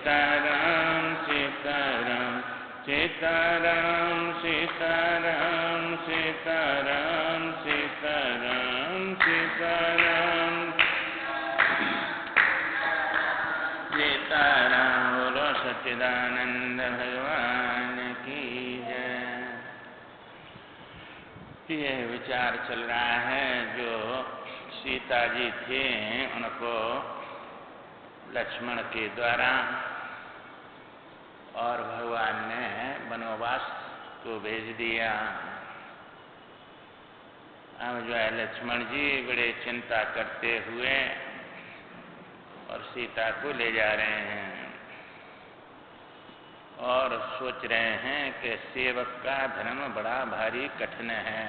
सीताराम सीताराम सीताराम सीताराम सीताराम सीताराम सीताराम सीताराम बोलो सच्चिदानंद भगवान की जय। यह विचार चल रहा है जो सीता जी थे उनको लक्ष्मण के द्वारा और भगवान ने वनवास को भेज दिया। अब जो है लक्ष्मण जी बड़े चिंता करते हुए और सीता को ले जा रहे हैं और सोच रहे हैं कि सेवक का धर्म बड़ा भारी कठिन है,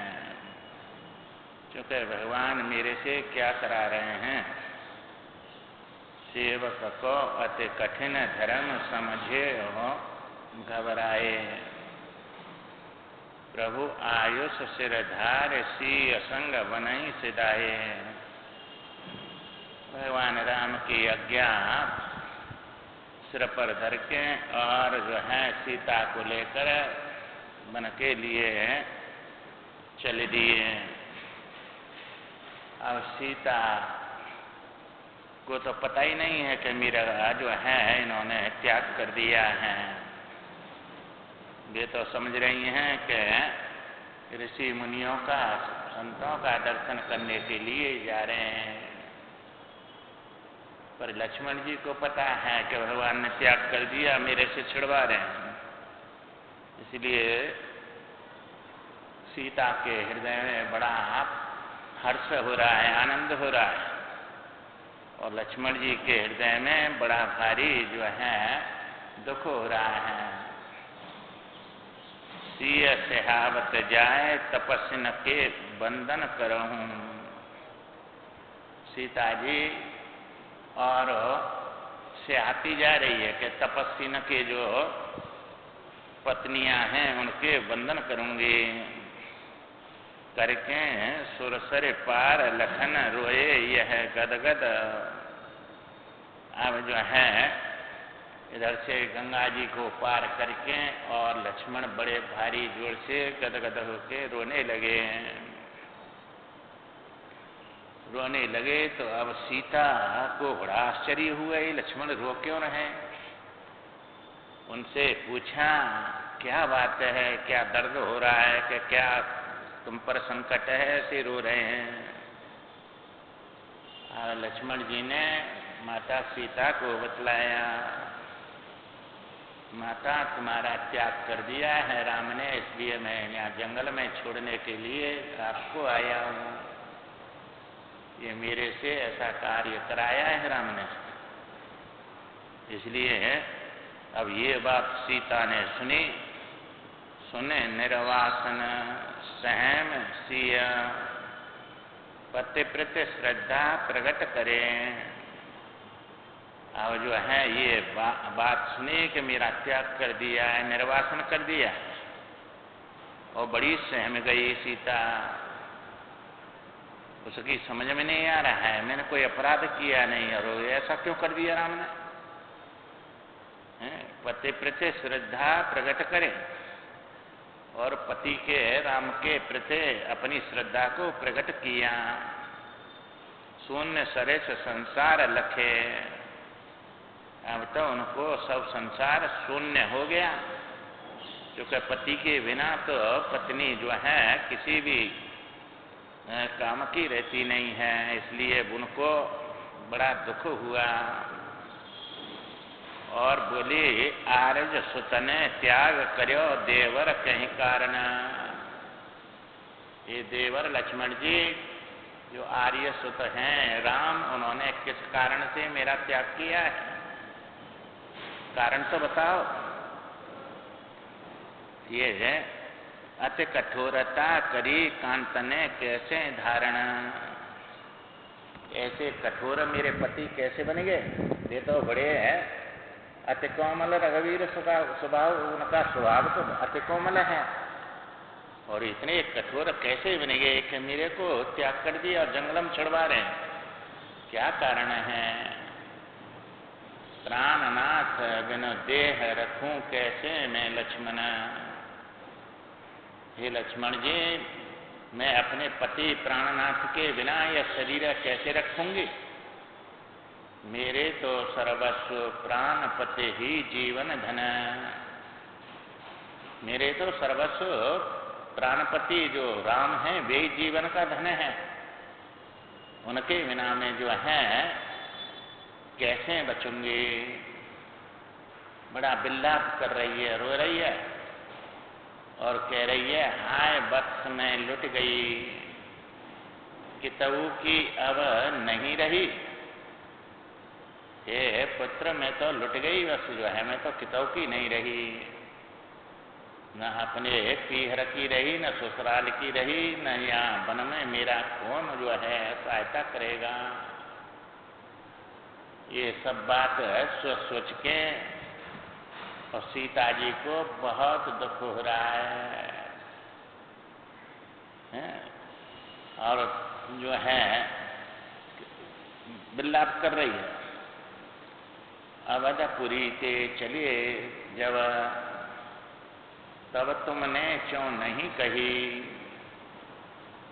क्योंकि भगवान मेरे से क्या करा रहे हैं। सेवक को अति कठिन धर्म समझे हो घबराए, प्रभु आयुष सिरधार सी असंग बनई सिदाए। भगवान राम की आज्ञा सिर पर धर के और जो है सीता को लेकर वन के लिए चल दिए। अब सीता को तो पता ही नहीं है कि मेरा जो है इन्होंने त्याग कर दिया है। वे तो समझ रही हैं कि ऋषि मुनियों का संतों का दर्शन करने के लिए जा रहे हैं, पर लक्ष्मण जी को पता है कि भगवान ने त्याग कर दिया, मेरे से छिड़वा रहे हैं। इसलिए सीता के हृदय में बड़ा हर्ष हो रहा है, आनंद हो रहा है, और लक्ष्मण जी के हृदय में बड़ा भारी जो है दुख हो रहा है। सिय सिहावत जाए तपस्विन के बंधन करहूं। सीता जी और से आती जा रही है कि तपस्विन के जो पत्नियां हैं उनके बंधन करूंगी। करके सुरसर पार लखन रोए यह गदगद। अब जो है इधर से गंगा जी को पार करके और लक्ष्मण बड़े भारी जोर से गदगद होके रोने लगे। रोने लगे तो अब सीता को बड़ा आश्चर्य हुआ, ये लक्ष्मण रो क्यों रहे। उनसे पूछा क्या बात है, क्या दर्द हो रहा है, कि क्या तुम पर संकट है, ऐसे रो रहे हैं। लक्ष्मण जी ने माता सीता को बतलाया, माता तुम्हारा त्याग कर दिया है राम ने, इसलिए मैं यहाँ जंगल में छोड़ने के लिए आपको आया हूँ। ये मेरे से ऐसा कार्य कराया है राम ने, इसलिए अब ये बात सीता ने सुनी। सुने निर्वासन सहम सिय पति प्रति श्रद्धा प्रकट करें। अब जो है ये बात सुनी कि मेरा त्याग कर दिया है, निर्वासन कर दिया, और बड़ी सहम गई सीता। उसकी समझ में नहीं आ रहा है, मैंने कोई अपराध किया नहीं और ऐसा क्यों कर दिया राम ने। पति प्रति श्रद्धा प्रकट करें, और पति के राम के प्रति अपनी श्रद्धा को प्रकट किया। शून्य सरेश संसार लखे। अब तो उनको सब संसार शून्य हो गया, क्योंकि पति के बिना तो पत्नी जो है किसी भी काम की रहती नहीं है, इसलिए उनको बड़ा दुख हुआ। और बोली आर्ज सुतने त्याग करो देवर कहीं कारण। ये देवर लक्ष्मण जी जो आर्य सुत हैं राम, उन्होंने किस कारण से मेरा त्याग किया है, कारण तो बताओ। ये है अति कठोरता करी कांतने कैसे धारणा। ऐसे कठोर मेरे पति कैसे बन गए। ये तो बड़े हैं अति कोमल रघुवीर स्वभाव, उनका स्वभाव तो अति कोमल है, और इतने कठोर कैसे बन गए कि मेरे को त्याग कर दिया और जंगल में छुड़वा रहे हैं, क्या कारण है। प्राणनाथ बिन देह रखूं कैसे मैं लक्ष्मण। हे लक्ष्मण जी, मैं अपने पति प्राणनाथ के बिना यह शरीर कैसे रखूंगी। मेरे तो सर्वस्व प्राणपति ही जीवन धन। मेरे तो सर्वस्व प्राणपति जो राम है वे जीवन का धन है। उनके बिना में जो है कैसे बचूंगी। बड़ा बिल्लाप कर रही है, रो रही है और कह रही है, हाय वत्स मैं लुट गई, कितऊ की अब नहीं रही। हे पुत्र, मैं तो लुट गई, बस जो है मैं तो कितऊ की नहीं रही। न अपने पीहर की रही, न ससुराल की रही, न यहाँ वन में मेरा कौन जो है सहायता करेगा। ये सब बात सोच के और सीता जी को बहुत दुख हो रहा है और जो है बिल्लाप कर रही है। अवधपुरी ते चलिए जब, तब तुमने क्यों नहीं कही।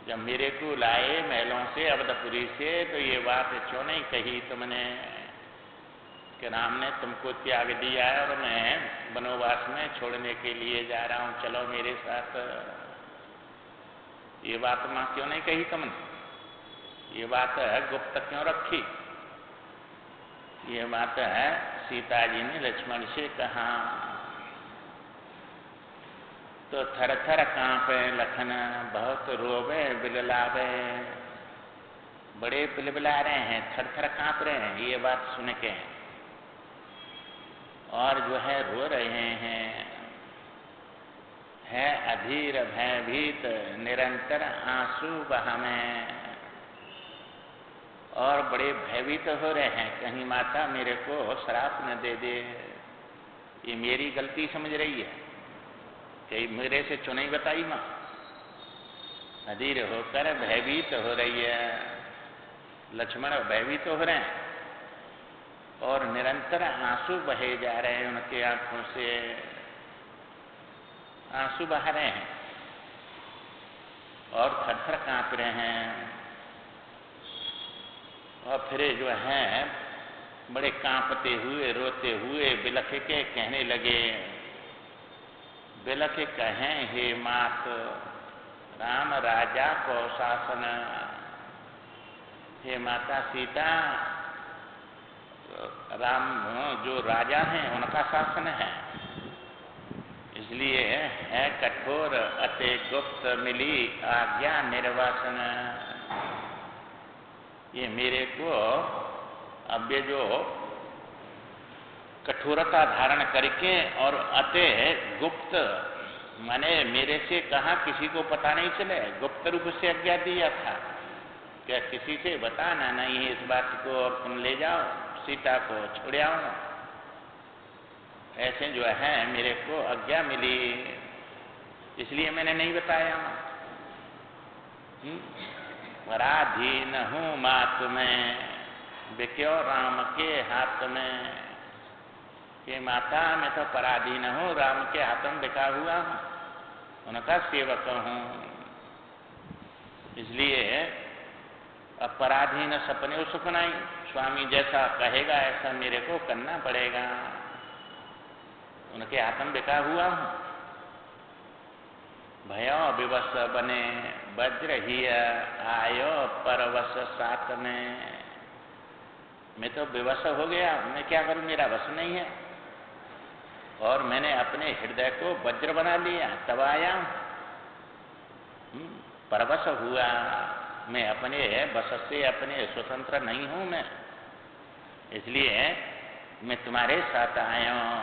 जब मेरे को लाए महलों से अवधपुरी से तो ये बात क्यों नहीं कही तुमने कि राम ने तुमको त्याग दिया है और मैं वनवास में छोड़ने के लिए जा रहा हूं, चलो मेरे साथ। ये बात मां क्यों नहीं कही तुमने। ये बात गुप्त क्यों रखी। ये बात है सीता जी ने लक्ष्मण से कहा तो थर थर कांपे लखन, बहुत रोवे बिललावे। बड़े बिलबिला रहे हैं, थर थर कांप रहे हैं ये बात सुन के, और जो है रो रहे हैं। है अधीर भयभीत निरंतर आंसू बहावें। और बड़े भयभीत हो रहे हैं, कहीं माता मेरे को श्राप न दे दे। ये मेरी गलती समझ रही है कि मेरे से चुनाई बताई मां। अधीर होकर भयभीत हो रही है, लक्ष्मण भयभीत हो रहे हैं और निरंतर आंसू बहे जा रहे हैं। उनके आंखों से आंसू बहा रहे हैं और थर-थर कांप रहे हैं। और फिर जो है बड़े कांपते हुए रोते हुए बिलख के कहने लगे। बिलख कहें, हे मात राम राजा को शासन। हे माता सीता, राम जो राजा हैं उनका शासन है, इसलिए है कठोर अति गुप्त मिली आज्ञा निर्वासन। ये मेरे को अब ये जो कठोरता धारण करके और अति गुप्त माने मेरे से कहा किसी को पता नहीं चले, गुप्त रूप से आज्ञा दिया था क्या किसी से बताना नहीं इस बात को और तुम ले जाओ सीता को छोड़ आओ। ऐसे जो है मेरे को आज्ञा मिली, इसलिए मैंने नहीं बताया। पराधीन हूं मां तुम्हें, बिक्यो राम के हाथ में। कि माता मैं तो पराधीन हूं, राम के हाथों में बिका हुआ हूं, उनका सेवक हूं। इसलिए अपराधीन सपने सुपनाई, स्वामी जैसा कहेगा ऐसा मेरे को करना पड़ेगा, उनके हाथ में बिका हुआ हूं। भयो विवश बने वज्र ही आयो परवश साथ में। मैं तो विवश हो गया, मैं क्या करूं, मेरा वश नहीं है। और मैंने अपने हृदय को वज्र बना लिया, तब आया परवश हुआ। मैं अपने वश से अपने स्वतंत्र नहीं हूं मैं, इसलिए मैं तुम्हारे साथ आया हूं।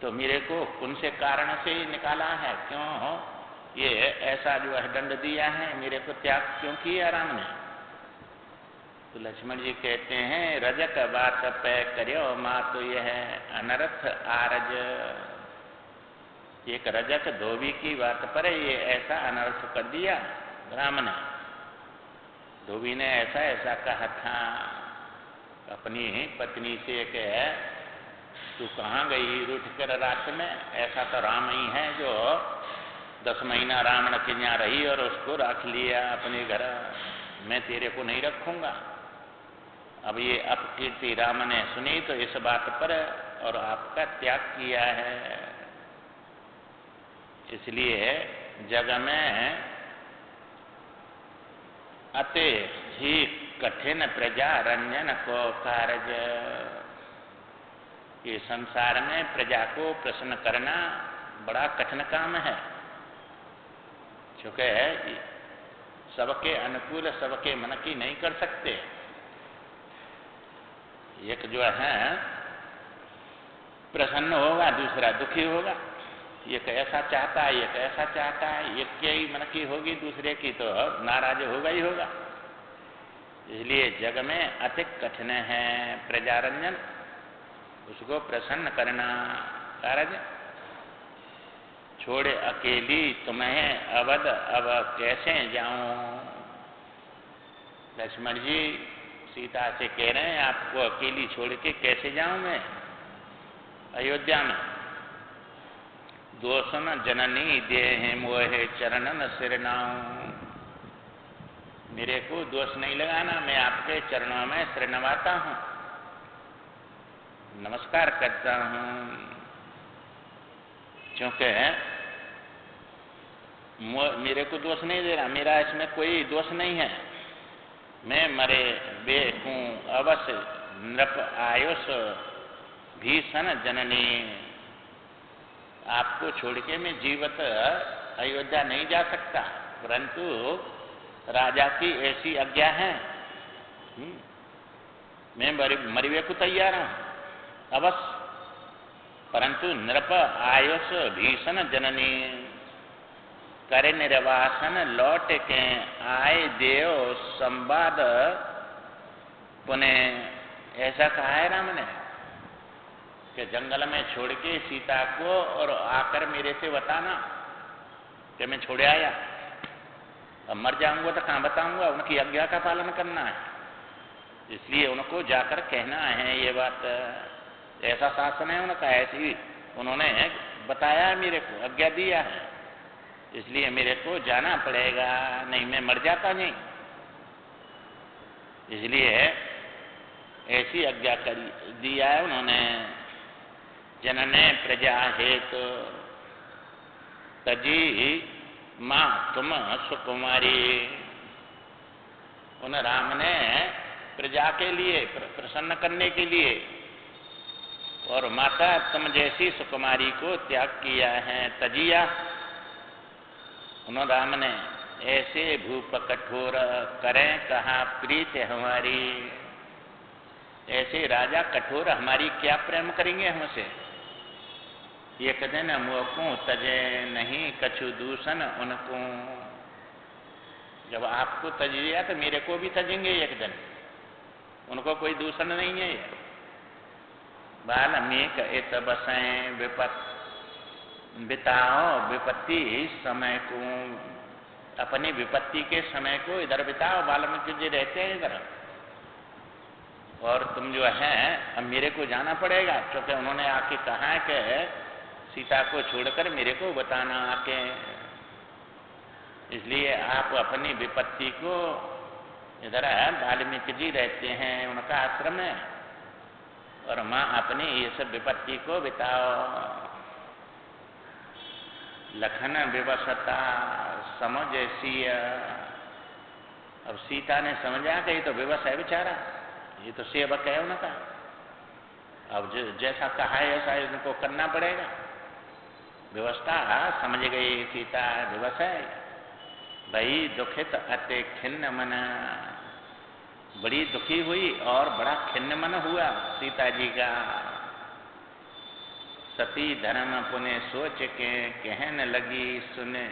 तो मेरे को कौन से कारण से निकाला है, क्यों ये ऐसा जो है दंड दिया है, मेरे को त्याग क्यों किया राम ने। तो लक्ष्मण जी कहते हैं रजक बात पे करो माँ, तो यह अनर्थ आरज। एक रजक धोबी की बात पर ये ऐसा अनर्थ कर दिया राम ने। धोबी ने ऐसा ऐसा कहा था, अपनी पत्नी से कहे तू कहाँ गई रूठ कर रात में, ऐसा तो राम ही है जो 10 महीना रावण के यहाँ रही और उसको रख लिया अपने घर, मैं तेरे को नहीं रखूंगा। अब ये अपकीर्ति राम ने सुनी तो इस बात पर और आपका त्याग किया है। इसलिए जग में अति ही कठिन प्रजा रंजन को कार्य, ये संसार में प्रजा को प्रसन्न करना बड़ा कठिन काम है, क्योंकि सबके अनुकूल सबके मन की नहीं कर सकते। एक जो है प्रसन्न होगा, दूसरा दुखी होगा, ये कैसा चाहता है, ये कैसा चाहता है, एक के ही मन की होगी, दूसरे की तो नाराज होगा ही होगा। इसलिए जग में अति कठिन है प्रजारंजन, उसको प्रसन्न करना कार्य। छोड़े अकेली तुम्हें अवध अब कैसे जाऊं, लक्ष्मण जी सीता से कह रहे हैं आपको अकेली छोड़ के कैसे जाऊं मैं अयोध्या में। दोषन जननी देह मोहे चरणन सिरनाऊं, मेरे को दोष नहीं लगाना, मैं आपके चरणों में सिर नवाता हूं, नमस्कार करता हूं, क्योंकि मेरे को दोष नहीं दे रहा, मेरा इसमें कोई दोष नहीं है। मैं मरे बे हूं अवश्य नृप आयुष भीषण जननी, आपको छोड़ के मैं जीवित अयोध्या नहीं जा सकता, परंतु राजा की ऐसी आज्ञा है, मैं मरवे को तैयार हूं अवश्य, परंतु नृप आयुष भीषण जननी, करे निर्वासन लौट के आए देव संवाद पुनः। ऐसा कहा है राम ने कि जंगल में छोड़ के सीता को और आकर मेरे से बताना कि मैं छोड़ आया, अब मर जाऊंगा तो कहाँ बताऊंगा, उनकी आज्ञा का पालन करना है। इसलिए उनको जाकर कहना है ये बात, ऐसा शासन है उनका, ऐसी उन्होंने बताया मेरे को, आज्ञा दिया है, इसलिए मेरे को जाना पड़ेगा, नहीं मैं मर जाता नहीं। इसलिए ऐसी आज्ञा कर दिया है उन्होंने। जनने प्रजा हेतु तजी माँ तुम सुकुमारी, उन राम ने प्रजा के लिए प्रसन्न करने के लिए और माता तुम जैसी सुकुमारी को त्याग किया है। तजिया उन्होंने राम ने ऐसे भूप कठोर करें कहा प्रीत हमारी, ऐसे राजा कठोर हमारी क्या प्रेम करेंगे हमसे। एक दिन मोको तजे नहीं कछु दूषण उनको, जब आपको तज दिया तो मेरे को भी तजेंगे एक दिन, उनको कोई दूषण नहीं है। वाल्मीकि इत बसें विपत बिताओ विपत्ति समय को, अपनी विपत्ति के समय को इधर बिताओ, वाल्मीकि जी रहते हैं इधर, और तुम जो है अब मेरे को जाना पड़ेगा, क्योंकि उन्होंने आके कहा है कि सीता को छोड़कर मेरे को बताना आके। इसलिए आप अपनी विपत्ति को इधर वाल्मीकि जी रहते हैं, उनका आश्रम है, और माँ अपनी ये सब विपत्ति को बिताओ। लखन विवशता समझ सिया, अब सीता ने समझा कि ये तो विवश है बेचारा, ये तो सेवक है उनका, अब जैसा कहा है ऐसा इनको करना पड़ेगा। व्यवस्था समझ गई सीता, विवश है भाई, दुखित अति खिन्न मन, बड़ी दुखी हुई और बड़ा खिन्न मन हुआ सीता जी का। सती धर्म पुने सोच के कहन लगी सुने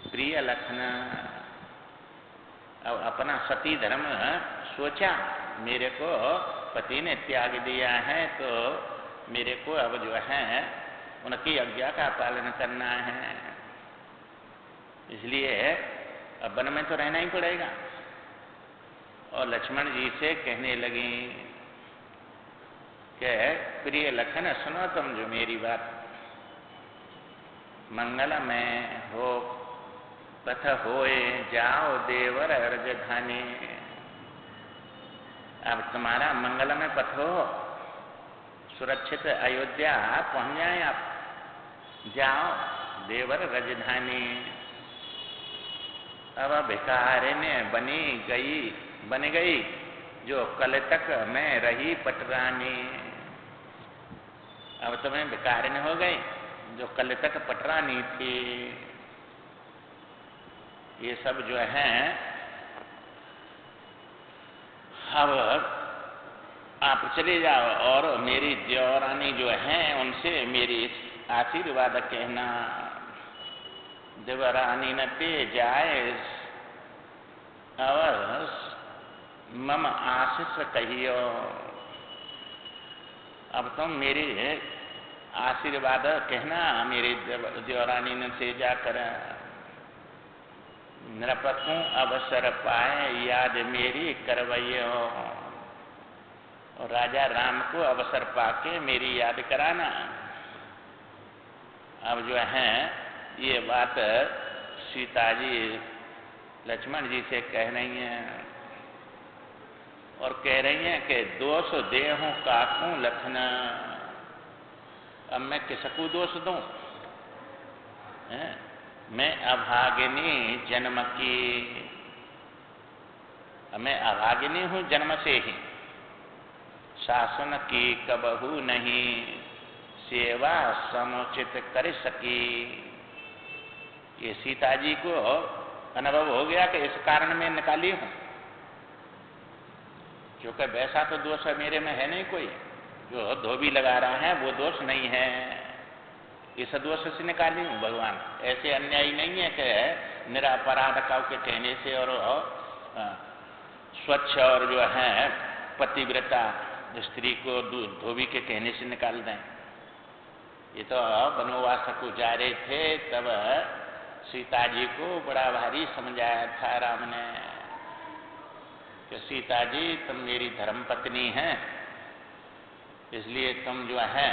प्रिय लखन, अब अपना सती धर्म सोचा, मेरे को पति ने त्याग दिया है तो मेरे को अब जो है उनकी आज्ञा का पालन करना है, इसलिए अब वन में तो रहना ही पड़ेगा। और लक्ष्मण जी से कहने लगी के प्रिय लखन सुनो तुम जो मेरी बात, मंगलमय हो पथ होए जाओ देवर राजधानी। अब तुम्हारा मंगलमय पथ हो, सुरक्षित अयोध्या पहुंच जाए आप, जाओ देवर राजधानी। अब भिखारिणी बन गई जो कल तक मैं रही पटरानी। अब तुम्हें भिखारिणी हो गई जो कल तक पटरानी थी। ये सब जो है अब आप चले जाओ और मेरी देवरानी जो है उनसे मेरी आशीर्वाद कहना। देवरानी न ते जाए और मम आशीष कहियो। अब तुम मेरी आशीर्वाद कहना मेरी देवरानी ने से जाकर। नृपतु अवसर पाए याद मेरी करवैयो। और राजा राम को अवसर पाके मेरी याद कराना। अब जो है ये बात सीता जी लक्ष्मण जी से कह रही हैं और कह रही हैं कि दोष देहूं काकू लखना। अब मैं किसको दोष दूं? मैं अभागिनी जन्म की, मैं अभागिनी हूं जन्म से ही। शासन की कबहू नहीं सेवा समुचित कर सकी। ये सीता जी को अनुभव हो गया कि इस कारण मैं निकाली हूं, क्योंकि वैसा तो दोष मेरे में है नहीं कोई। जो धोबी लगा रहा है वो दोष नहीं है, इस दोष से निकाली हूं भगवान। ऐसे अन्यायी नहीं है कि निरापराध के कहने से और स्वच्छ और जो है पतिव्रता स्त्री को धोबी के कहने से निकाल दें। ये तो वनवास को जा रहे थे तब सीता जी को बड़ा भारी समझाया था राम ने कि सीता जी तुम मेरी धर्मपत्नी हैं, इसलिए तुम जो है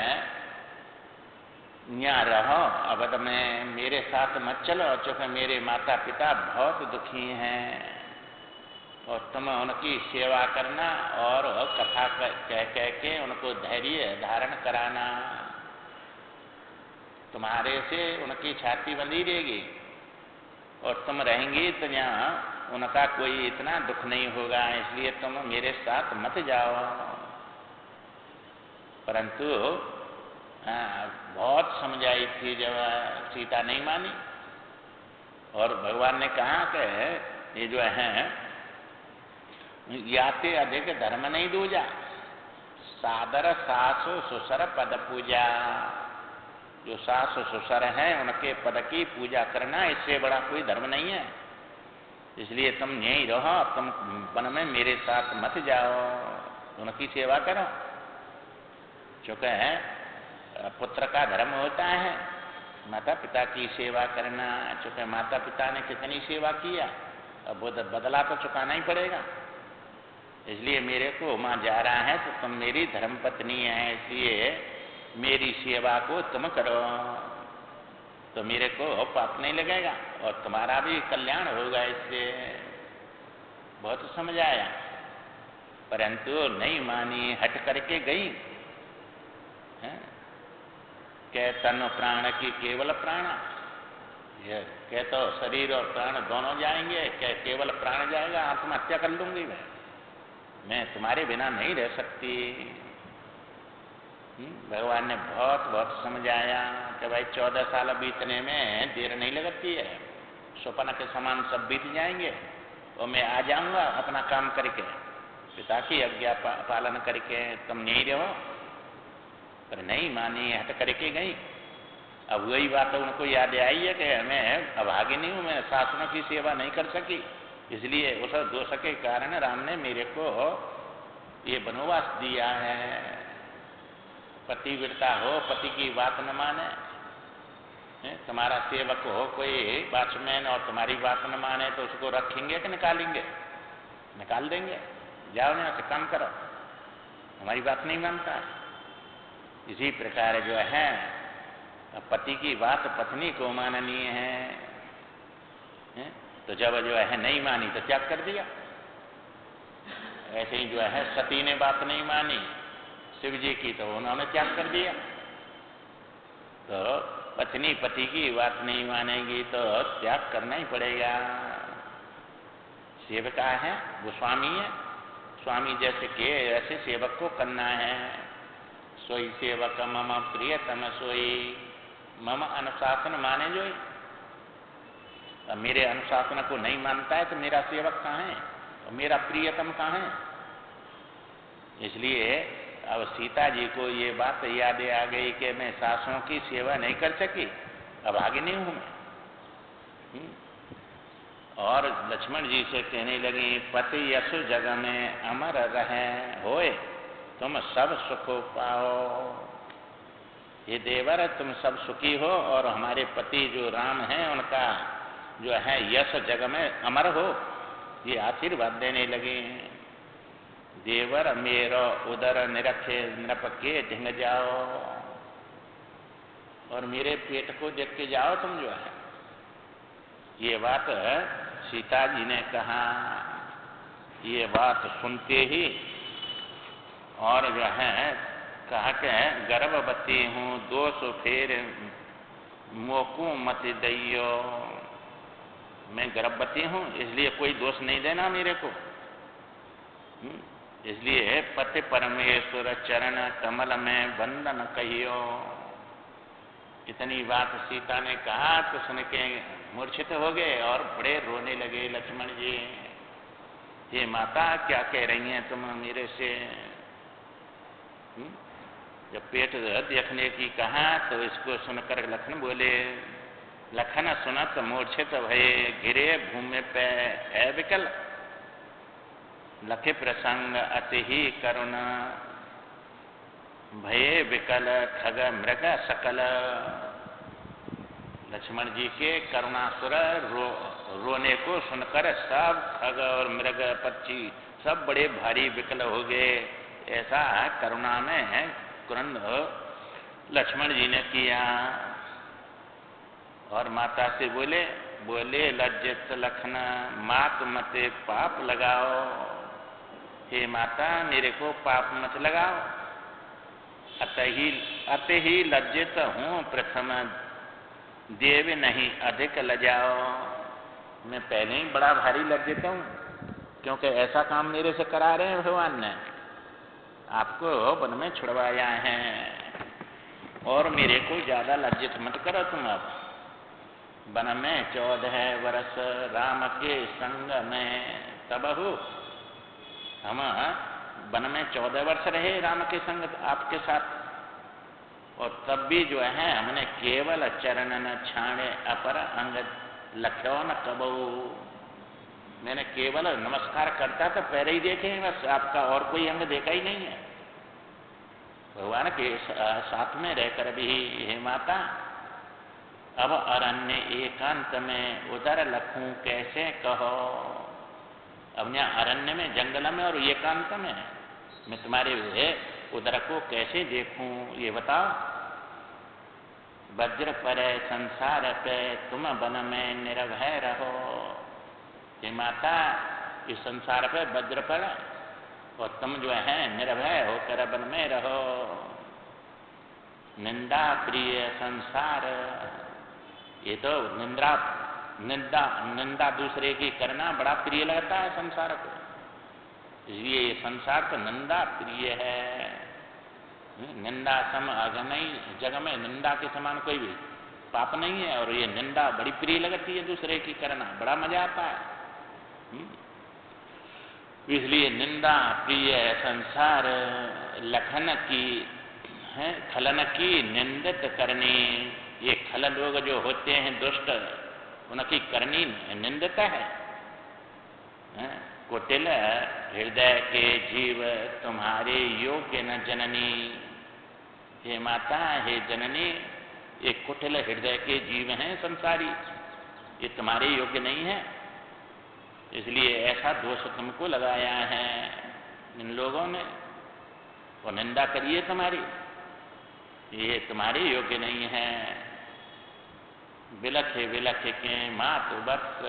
यहाँ रहो, अवध में मेरे साथ मत चलो, क्योंकि मेरे माता पिता बहुत दुखी हैं। और तुम उनकी सेवा करना और कथा कह कह के उनको धैर्य धारण कराना। तुम्हारे से उनकी छाती बंधी रहेगी और तुम रहेंगी तो यहाँ उनका कोई इतना दुख नहीं होगा, इसलिए तुम मेरे साथ मत जाओ। परंतु बहुत समझाई थी जब सीता नहीं मानी। और भगवान ने कहा कि ये जो है याते अधिक धर्म नहीं दूजा, सादर सासु सुसर पद पूजा। जो सासु सुसर हैं उनके पद की पूजा करना, इससे बड़ा कोई धर्म नहीं है। इसलिए तुम यहीं रहो, तुम वन में मेरे साथ मत जाओ, उनकी सेवा करो। क्योंकि पुत्र का धर्म होता है माता पिता की सेवा करना। चूंकि माता पिता ने कितनी सेवा किया, अब वो बदला तो चुकाना ही पड़ेगा। इसलिए मेरे को वहां जा रहा है तो तुम मेरी धर्मपत्नी है, इसलिए मेरी सेवा को तुम करो तो मेरे को पाप नहीं लगेगा और तुम्हारा भी कल्याण होगा। इससे बहुत समझाया, परंतु नहीं मानी, हट करके गई। कह तन प्राण की केवल प्राण, कह तो शरीर और प्राण दोनों जाएंगे, कह केवल प्राण जाएगा, आत्महत्या कर लूंगी मैं तुम्हारे बिना नहीं रह सकती। भगवान ने बहुत बहुत समझाया कि भाई 14 साल बीतने में देर नहीं लगती है, स्वप्न के समान सब बीत जाएंगे और मैं आ जाऊंगा अपना काम करके, पिता की आज्ञा पालन करके। तुम नहीं रहो, पर नहीं मानी, हट करके गई। अब वही बात उनको याद आई है कि मैं अभागिनी हूं, मैं शासनों की सेवा नहीं कर सकी, इसलिए उस दोष के कारण राम ने मेरे को ये वनवास दिया है। पतिव्रता हो, पति की बात न माने, तुम्हारा सेवक हो कोई वॉचमैन और तुम्हारी बात न माने तो उसको रखेंगे कि निकालेंगे? निकाल देंगे। जाओ यहाँ से काम करो, हमारी बात नहीं मानता। इसी प्रकार जो है पति की बात पत्नी को माननीय है, तो जब जो है नहीं मानी तो त्याग कर दिया। ऐसे ही जो है सती ने बात नहीं मानी शिव जी की, तो उन्होंने त्याग कर दिया। तो पत्नी पति की बात नहीं मानेगी तो त्याग करना ही पड़ेगा। सेवका है वो स्वामी है, स्वामी जैसे के ऐसे सेवक को करना है। सोई सेवक मम प्रियतम सोई, मम अनुशासन माने जो। अब मेरे अनुशासन को नहीं मानता है तो मेरा सेवक कहाँ है और मेरा प्रियतम कहाँ है। इसलिए अब सीता जी को ये बात याद आ गई कि मैं सासों की सेवा नहीं कर सकी, अब आगे नहीं हूं मैं। और लक्ष्मण जी से कहने लगी, पति यशु जग में अमर रहे होए, तुम सब सुख पाओ। ये देवर तुम सब सुखी हो और हमारे पति जो राम हैं उनका जो है यश जग में अमर हो, ये आशीर्वाद देने लगे। देवर मेरो उदर निरखे नृपके ढिंग जाओ, और मेरे पेट को देख के जाओ तुम जो है। ये बात सीता जी ने कहा। ये बात सुनते ही और जो है कहा कि गर्भवती हूँ दोष फेर मोकू मत दैयो, मैं गर्भवती हूँ इसलिए कोई दोष नहीं देना मेरे को। इसलिए पति परमेश्वर चरण कमल में बंधन कहियो। इतनी बात सीता ने कहा तो सुन के मूर्छित हो गए और बड़े रोने लगे लक्ष्मण जी। ये माता क्या कह रही हैं तुम मेरे से। जब पेट देखने की कहा तो इसको सुनकर लखन बोले, लखन सुनत मूर्छित भये गिरे भूमि पे है विकल, लखे प्रसंग अति ही करुणा भये विकल खग मृग सकल। लक्ष्मण जी के करुणासुर रोने को सुनकर सब खग और मृग पक्षी सब बड़े भारी विकल हो गए। ऐसा करुणा में क्रंद लक्ष्मण जी ने किया। और माता से बोले, लज्जित लखन मात मते पाप लगाओ। हे माता मेरे को पाप मत लगाओ। अत ही लज्जित हूँ प्रथम देव नहीं अधिक लजाओ। मैं पहले ही बड़ा भारी लज्जित हूँ क्योंकि ऐसा काम मेरे से करा रहे हैं भगवान ने, आपको वन में छुड़वाया है और मेरे को ज्यादा लज्जित मत करो तुम। अब वन में 14 वर्ष राम के संग में तबहु, हम वन में 14 वर्ष रहे राम के संग आपके साथ, और तब भी जो है हमने केवल चरण न छाणे अपर अंग लख्यो न कबहू। मैंने केवल नमस्कार करता तो पैर ही देखे बस, आपका और कोई अंग देखा ही नहीं है। भगवान के साथ में रहकर भी हे माता अब अरण्य एकांत में उदर लखूं कैसे कहो। अब यहाँ अरण्य में जंगल में और एकांत में मैं तुम्हारे उदर को कैसे देखूं ये बताओ। वज्र पर संसार पे तुम वन में निर्भय रहो। ये माता इस संसार पे वज्र पर और तुम जो है निर्भय होकर वन में रहो। निंदा प्रिय संसार, ये तो निंदा दूसरे की करना बड़ा प्रिय लगता है संसार को, इसलिए ये संसार तो निंदा प्रिय है। निंदा सम अगनई, जग में निंदा के समान कोई भी पाप नहीं है, और ये निंदा बड़ी प्रिय लगती है दूसरे की करना, बड़ा मजा आता है। इसलिए निंदा प्रिय संसार लखन की है, खलन की निंदित करनी। ये खल लोग जो होते हैं दुष्ट, उनकी करनी निंदित है। कुटिल हृदय के जीव तुम्हारे योग्य न जननी। हे माता हे जननी, ये कुटिल हृदय के जीव हैं संसारी, ये तुम्हारे योग्य नहीं है, इसलिए ऐसा दोष तुमको लगाया है इन लोगों ने, और निंदा करिए तुम्हारी। ये तुम्हारे योग्य नहीं है। बिलखे बिलखे के मातु वत्स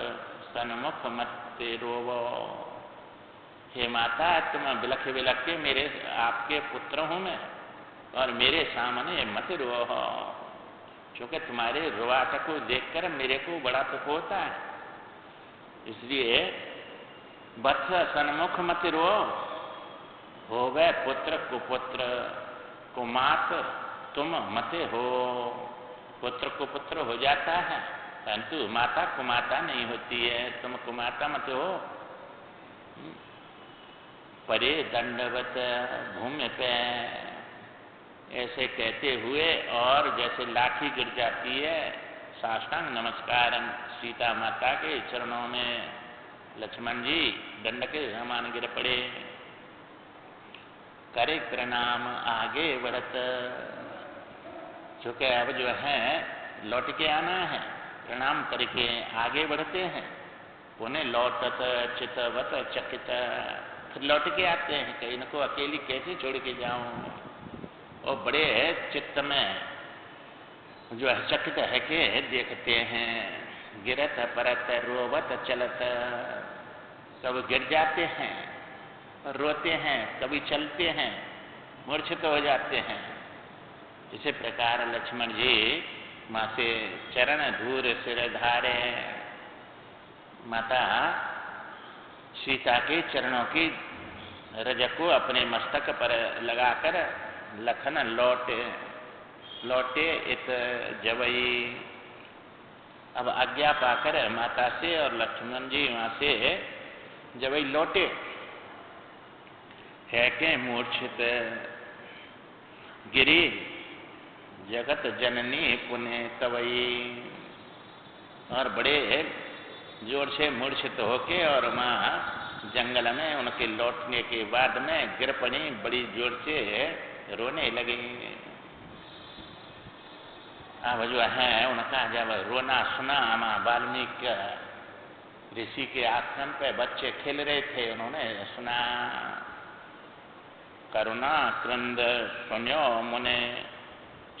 सन्मुख मत रोवो। हे माता, तुम बिलखे बिलखे मेरे आपके पुत्र हूँ मैं, और मेरे सामने मत रो, क्योंकि तुम्हारे रुआट को देखकर मेरे को बड़ा दुख होता है। इसलिए वत्स सन्मुख मत रो। हो गए पुत्र कुपुत्र, कुमात तुम मत हो। पुत्र कुपुत्र हो जाता है, परंतु माता कुमाता नहीं होती है। तुम कुमाता मत हो। परे दंडवत भूमि पे, ऐसे कहते हुए और जैसे लाठी गिर जाती है, साष्टांग नमस्कार सीता माता के चरणों में लक्ष्मण जी दंड के समान गिर पड़े। करे प्रणाम आगे बढ़त, चूँकि अब जो है लौट के आना है, प्रणाम करके आगे बढ़ते हैं। पुनः लौटत चितवत चकित, फिर लौट के आते हैं कि इनको अकेली कैसे छोड़ के जाऊं। और बड़े चित्त में जो है चकित है के देखते हैं। गिरत परत रोवत चलत, कब गिर जाते हैं, रोते हैं, कभी चलते हैं, मूर्छित हो जाते हैं। इसी प्रकार लक्ष्मण जी माँ से चरण धूर सिर धारे। माता सीता के चरणों की रज को अपने मस्तक पर लगाकर लखन लौटे इत जवई। अब आज्ञा पाकर माता से और लक्ष्मण जी वहां से जवई लौटे। है के मूर्छित गिरी जगत जननी पुण्य तवई, और बड़े जोर से मूर्छित होके और माँ जंगल में उनके लौटने के बाद में गिर पड़ी, बड़ी जोर से रोने लगी। अब जो है उनका जब रोना सुना, माँ वाल्मीकि ऋषि के आश्रम पे बच्चे खेल रहे थे, उन्होंने सुना। करुणा क्रंद सुन्यो मुने,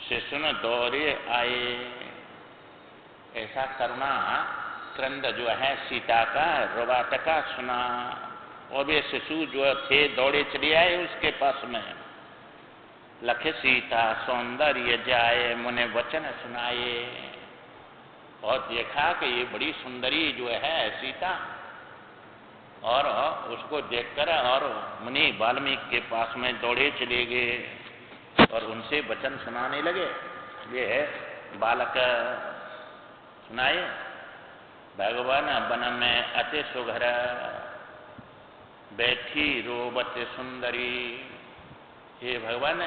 शिशुन दौरे आए। ऐसा करुणा क्रंद जो है सीता का रुबाट का सुना, और वे शिशु जो थे दौड़े चले आए उसके पास में। लख सीता सौंदर्य जाए मुने वचन सुनाए, और देखा कि ये बड़ी सुंदरी जो है सीता, और उसको देखकर और मुनि वाल्मीकि के पास में दौड़े चले गए और उनसे वचन सुनाने लगे। ये बालक सुनाए, भगवान वन में अति सुघर, बैठी रोबत सुंदरी। हे भगवान,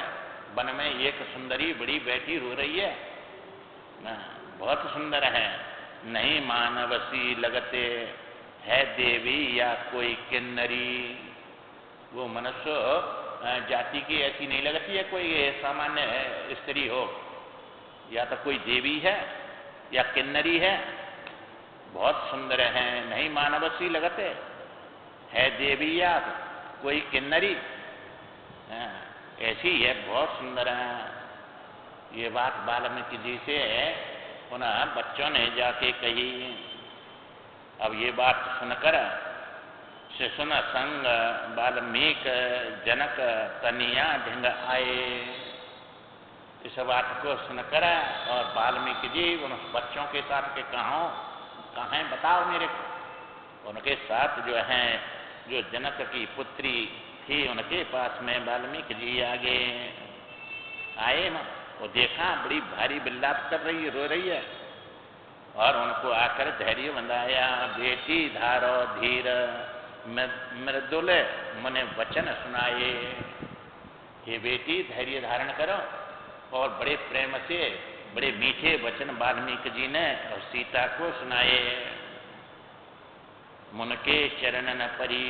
वन में एक सुंदरी बड़ी बैठी रो रही है, बहुत सुंदर है। नहीं मानवसी लगते है देवी या कोई किन्नरी। वो मनुष्य जाति की ऐसी नहीं लगती है, कोई सामान्य स्त्री हो, या तो कोई देवी है या किन्नरी है, बहुत सुंदर है। नहीं मानवसी लगते है देवी या कोई किन्नरी, ऐसी है, बहुत सुंदर है। ये बात वाल्मीकि जी से उन बच्चों ने जाके कही। अब ये बात सुनकर शिशुन संग वाल्मीकि जनक तनिया ढिंग आए। इस बात को सुनकर और वाल्मीकि जी उन बच्चों के साथ के कहाँ बताओ मेरे को। उनके साथ जो है जो जनक की पुत्री थी उनके पास में वाल्मीकि जी आगे आए। वो देखा बड़ी भारी विलाप कर रही है, रो रही है, और उनको आकर धैर्य बंधाया। बेटी धारो धीर मृदुल मुने वचन सुनाए। ये बेटी धैर्य धारण करो, और बड़े प्रेम से बड़े मीठे वचन वाल्मीकि जी ने और सीता को सुनाए। मुनके चरण न परी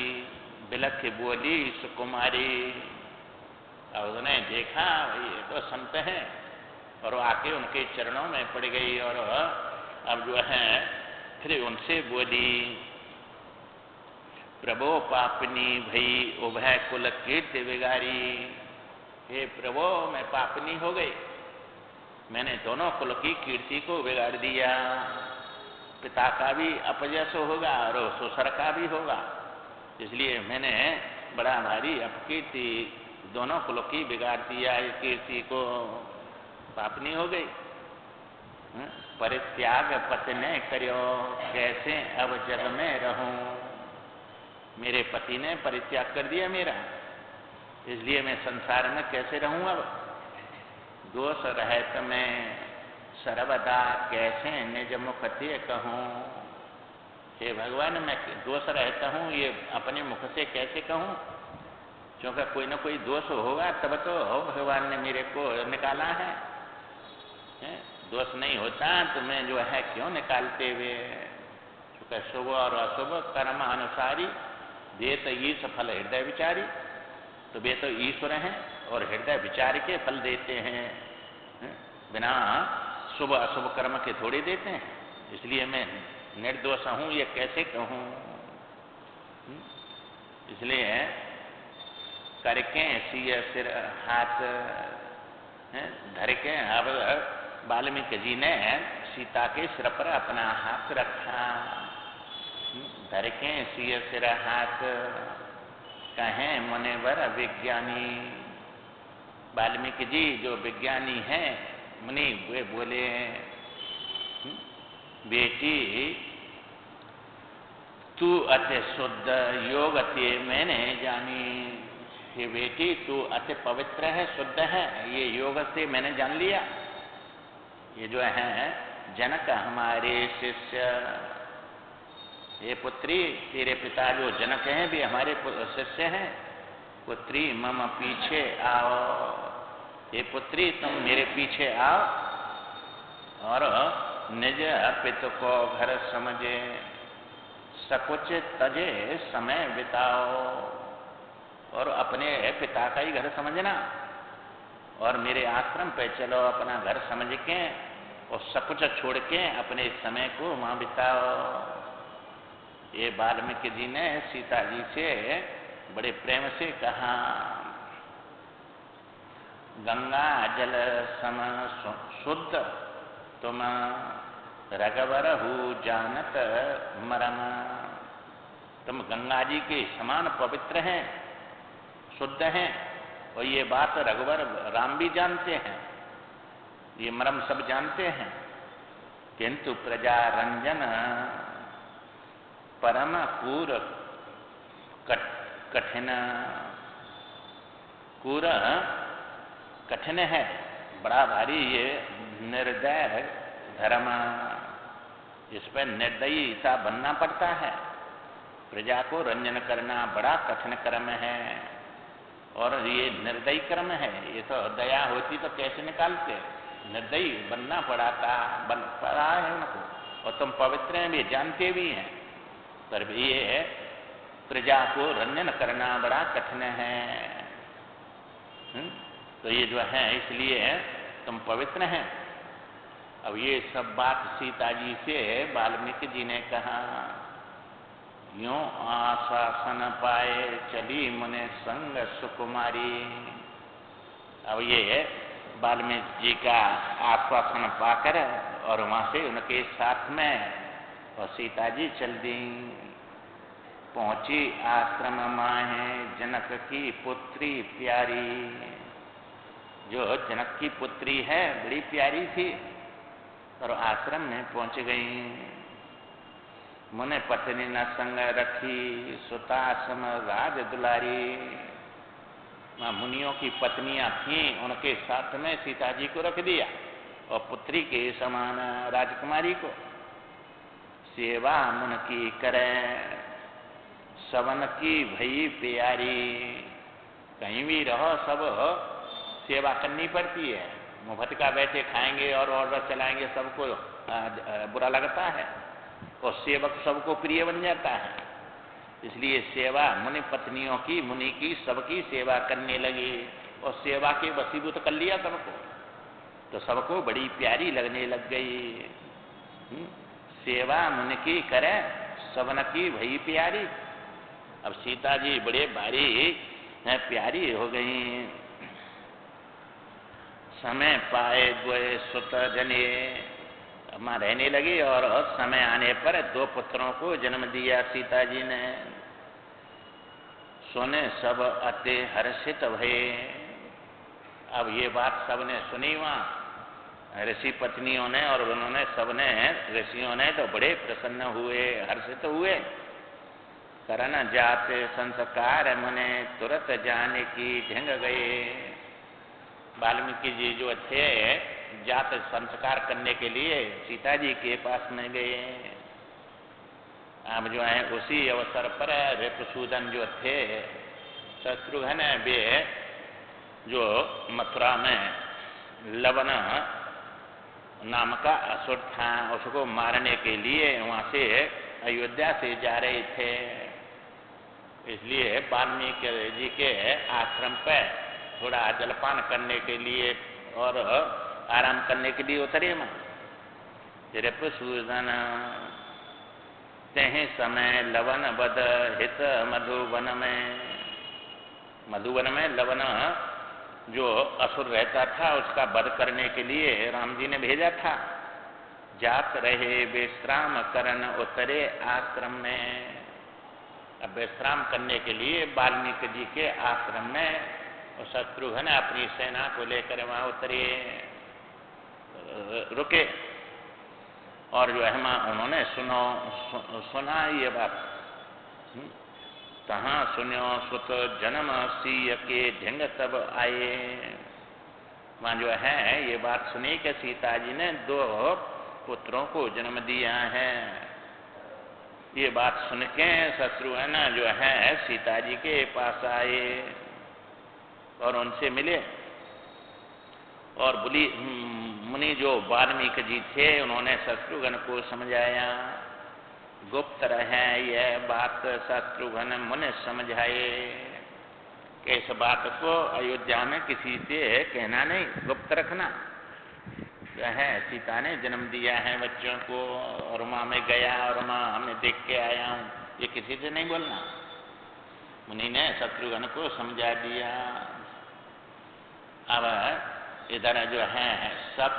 बिलख बोली सुकुमारी। और उन्होंने देखा ये तो संत हैं, और वो आके उनके चरणों में पड़ गई, और अब जो है फिर उनसे बोली, प्रभो पापनी भई उभय कुल कीर्ति बिगारी। हे प्रभो, मैं पापनी हो गई, मैंने दोनों कुल की कीर्ति को बिगाड़ दिया। पिता का भी अपयश होगा और ससुर का भी होगा, इसलिए मैंने बड़ा भारी अपकीर्ति दोनों कुल की बिगाड़ दिया। इस कीर्ति को पापनी हो गई। परित्याग पति ने करो, कैसे अब जग में रहूं। मेरे पति ने परित्याग कर दिया मेरा, इसलिए मैं संसार में कैसे रहूं। अब दोष रहित मैं सर्वदा, कैसे निज मुख ते कहूं। हे भगवान, मैं दोष रहता हूं ये अपने मुख से कैसे कहूं, क्योंकि कोई ना कोई दोष होगा तब तो भगवान ने मेरे को निकाला है। दोष नहीं होता तो मैं जो है क्यों निकालते हुए। क्योंकि शुभ और अशुभ कर्म अनुसारी देत ईश फल हृदय विचारी। तो वे तो ईश्वर हैं और हृदय विचार के फल देते हैं, बिना शुभ अशुभ कर्म के थोड़ी देते हैं। इसलिए मैं निर्दोष हूं ये कैसे कहूं। इसलिए करके सिय सिर हाथ धर के, अब वाल्मीकि जी ने सीता के सिर पर अपना हाथ रखा। धर के सिय सिर हाथ, कहें मुनिवर विज्ञानी। वाल्मीकि जी जो विज्ञानी हैं मुनि, वे बोले बेटी तू अति शुद्ध योग ते मैंने जानी। ये बेटी तू अति पवित्र है, शुद्ध है, ये योग से मैंने जान लिया। ये जो है जनक हमारे शिष्य, ये पुत्री तेरे पिता जो जनक हैं भी हमारे शिष्य हैं। पुत्री मम पीछे आओ, ये पुत्री तुम मेरे पीछे आओ और निज पिता को घर समझे, सकुच तजे समय बिताओ। और अपने पिता का ही घर समझना और मेरे आश्रम पे चलो, अपना घर समझ के और सब कुछ छोड़ के अपने समय को वहां बिताओ। ये वाल्मीकि जी ने सीता जी से बड़े प्रेम से कहा। गंगा जल सम शुद्ध तुम रघुवर हु जानत मरम। तुम गंगा जी के समान पवित्र हैं, शुद्ध हैं, और ये बात रघुवर राम भी जानते हैं, ये मरम सब जानते हैं। किंतु प्रजा रंजन परम कूर कठिन। कूर कठिन है, बड़ा भारी ये निर्दय धर्म, इस पर निर्दयी बनना पड़ता है। प्रजा को रंजन करना बड़ा कठिन कर्म है और ये निर्दयी कर्म है। ये तो दया होती तो कैसे निकालते, निर्दयी बनना पड़ा है उनको। और तुम पवित्र हैं भी जानते भी हैं, पर भी ये प्रजा को रंजन करना बड़ा कठिन है। तो ये जो है इसलिए तुम पवित्र हैं। अब ये सब बात सीता जी से वाल्मीकि जी ने कहा। यूं आश्वासन पाए चली मुने संग सुकुमारी। अब ये वाल्मीकि जी का आश्वासन पाकर और वहां से उनके साथ में और सीता जी चल दी। पहुंची आश्रम माहे जनक की पुत्री प्यारी। जो जनक की पुत्री है बड़ी प्यारी थी और आश्रम में पहुंच गई। मुने पत्नी न संग रखी सुता सम राज दुलारी। मुनियों की पत्नियां थीं, उनके साथ में सीता जी को रख दिया और पुत्री के समान राजकुमारी को। सेवा मुन की करे सवन की भई प्यारी। कहीं भी रहो सब सेवा करनी पड़ती है। मुफ्त का बैठे खाएंगे और ऑर्डर चलाएंगे सबको बुरा लगता है और सेवक सबको प्रिय बन जाता है। इसलिए सेवा मुनि पत्नियों की, मुनि की, सबकी सेवा करने लगी और सेवा के वसीभूत कर लिया सबको, तो सबको बड़ी प्यारी लगने लग गई। सेवा मुनि की करे सबन की भई प्यारी। अब सीता जी बड़े भारी प्यारी हो गई। समय पाए द्वय सुत जनिए, माँ रहने लगी और समय आने पर 2 पुत्रों को जन्म दिया सीता जी ने। सुने सब अति हर्षित भये। अब ये बात सबने सुनी वहाँ ऋषि पत्नियों ने, और उन्होंने सबने ऋषियों ने तो बड़े प्रसन्न हुए, हर्षित हुए। करन जाते संस्कार मने तुरंत जाने की ढंग गए। वाल्मीकि जी जो थे जात संस्कार करने के लिए सीता जी के पास में गए। अब जो है उसी अवसर पर ऋतुसूदन जो थे शत्रुघ्न वे जो मथुरा में लवन नाम का असुर था उसको मारने के लिए वहां से अयोध्या से जा रहे थे। इसलिए वाल्मीकि जी के आश्रम पे थोड़ा जलपान करने के लिए और आराम करने के लिए उतरे मां। ऋतुसूदन तेहि समय लवन बद हित मधुवन में। मधुवन में लवन जो असुर रहता था उसका वध करने के लिए राम जी ने भेजा था। जात रहे विश्राम करन उतरे आश्रम में। अब विश्राम करने के लिए वाल्मीकि जी के आश्रम में शत्रुघ्न अपनी सेना को लेकर वहां उतरे, रुके। और जो है मां उन्होंने सुना ये बात। कहाँ सुनो सुत जन्म सीय के ढंग तब आए। वहां जो है ये बात सुनी कि सीता जी ने 2 पुत्रों को जन्म दिया है। ये बात सुन के शत्रुघ्न जो है सीता जी के पास आए और उनसे मिले। और मुनि जो वाल्मीकि जी थे उन्होंने शत्रुघ्न को समझाया। गुप्त रहे यह बात शत्रुघ्न मुनि समझाए कि इस बात को अयोध्या में किसी से कहना नहीं, गुप्त रखना। जो है सीता ने जन्म दिया है बच्चों को और माँ में गया और माँ हमें देख के आया हूँ, ये किसी से नहीं बोलना। मुनि ने शत्रुघ्न को समझा दिया। अब इधर जो है सब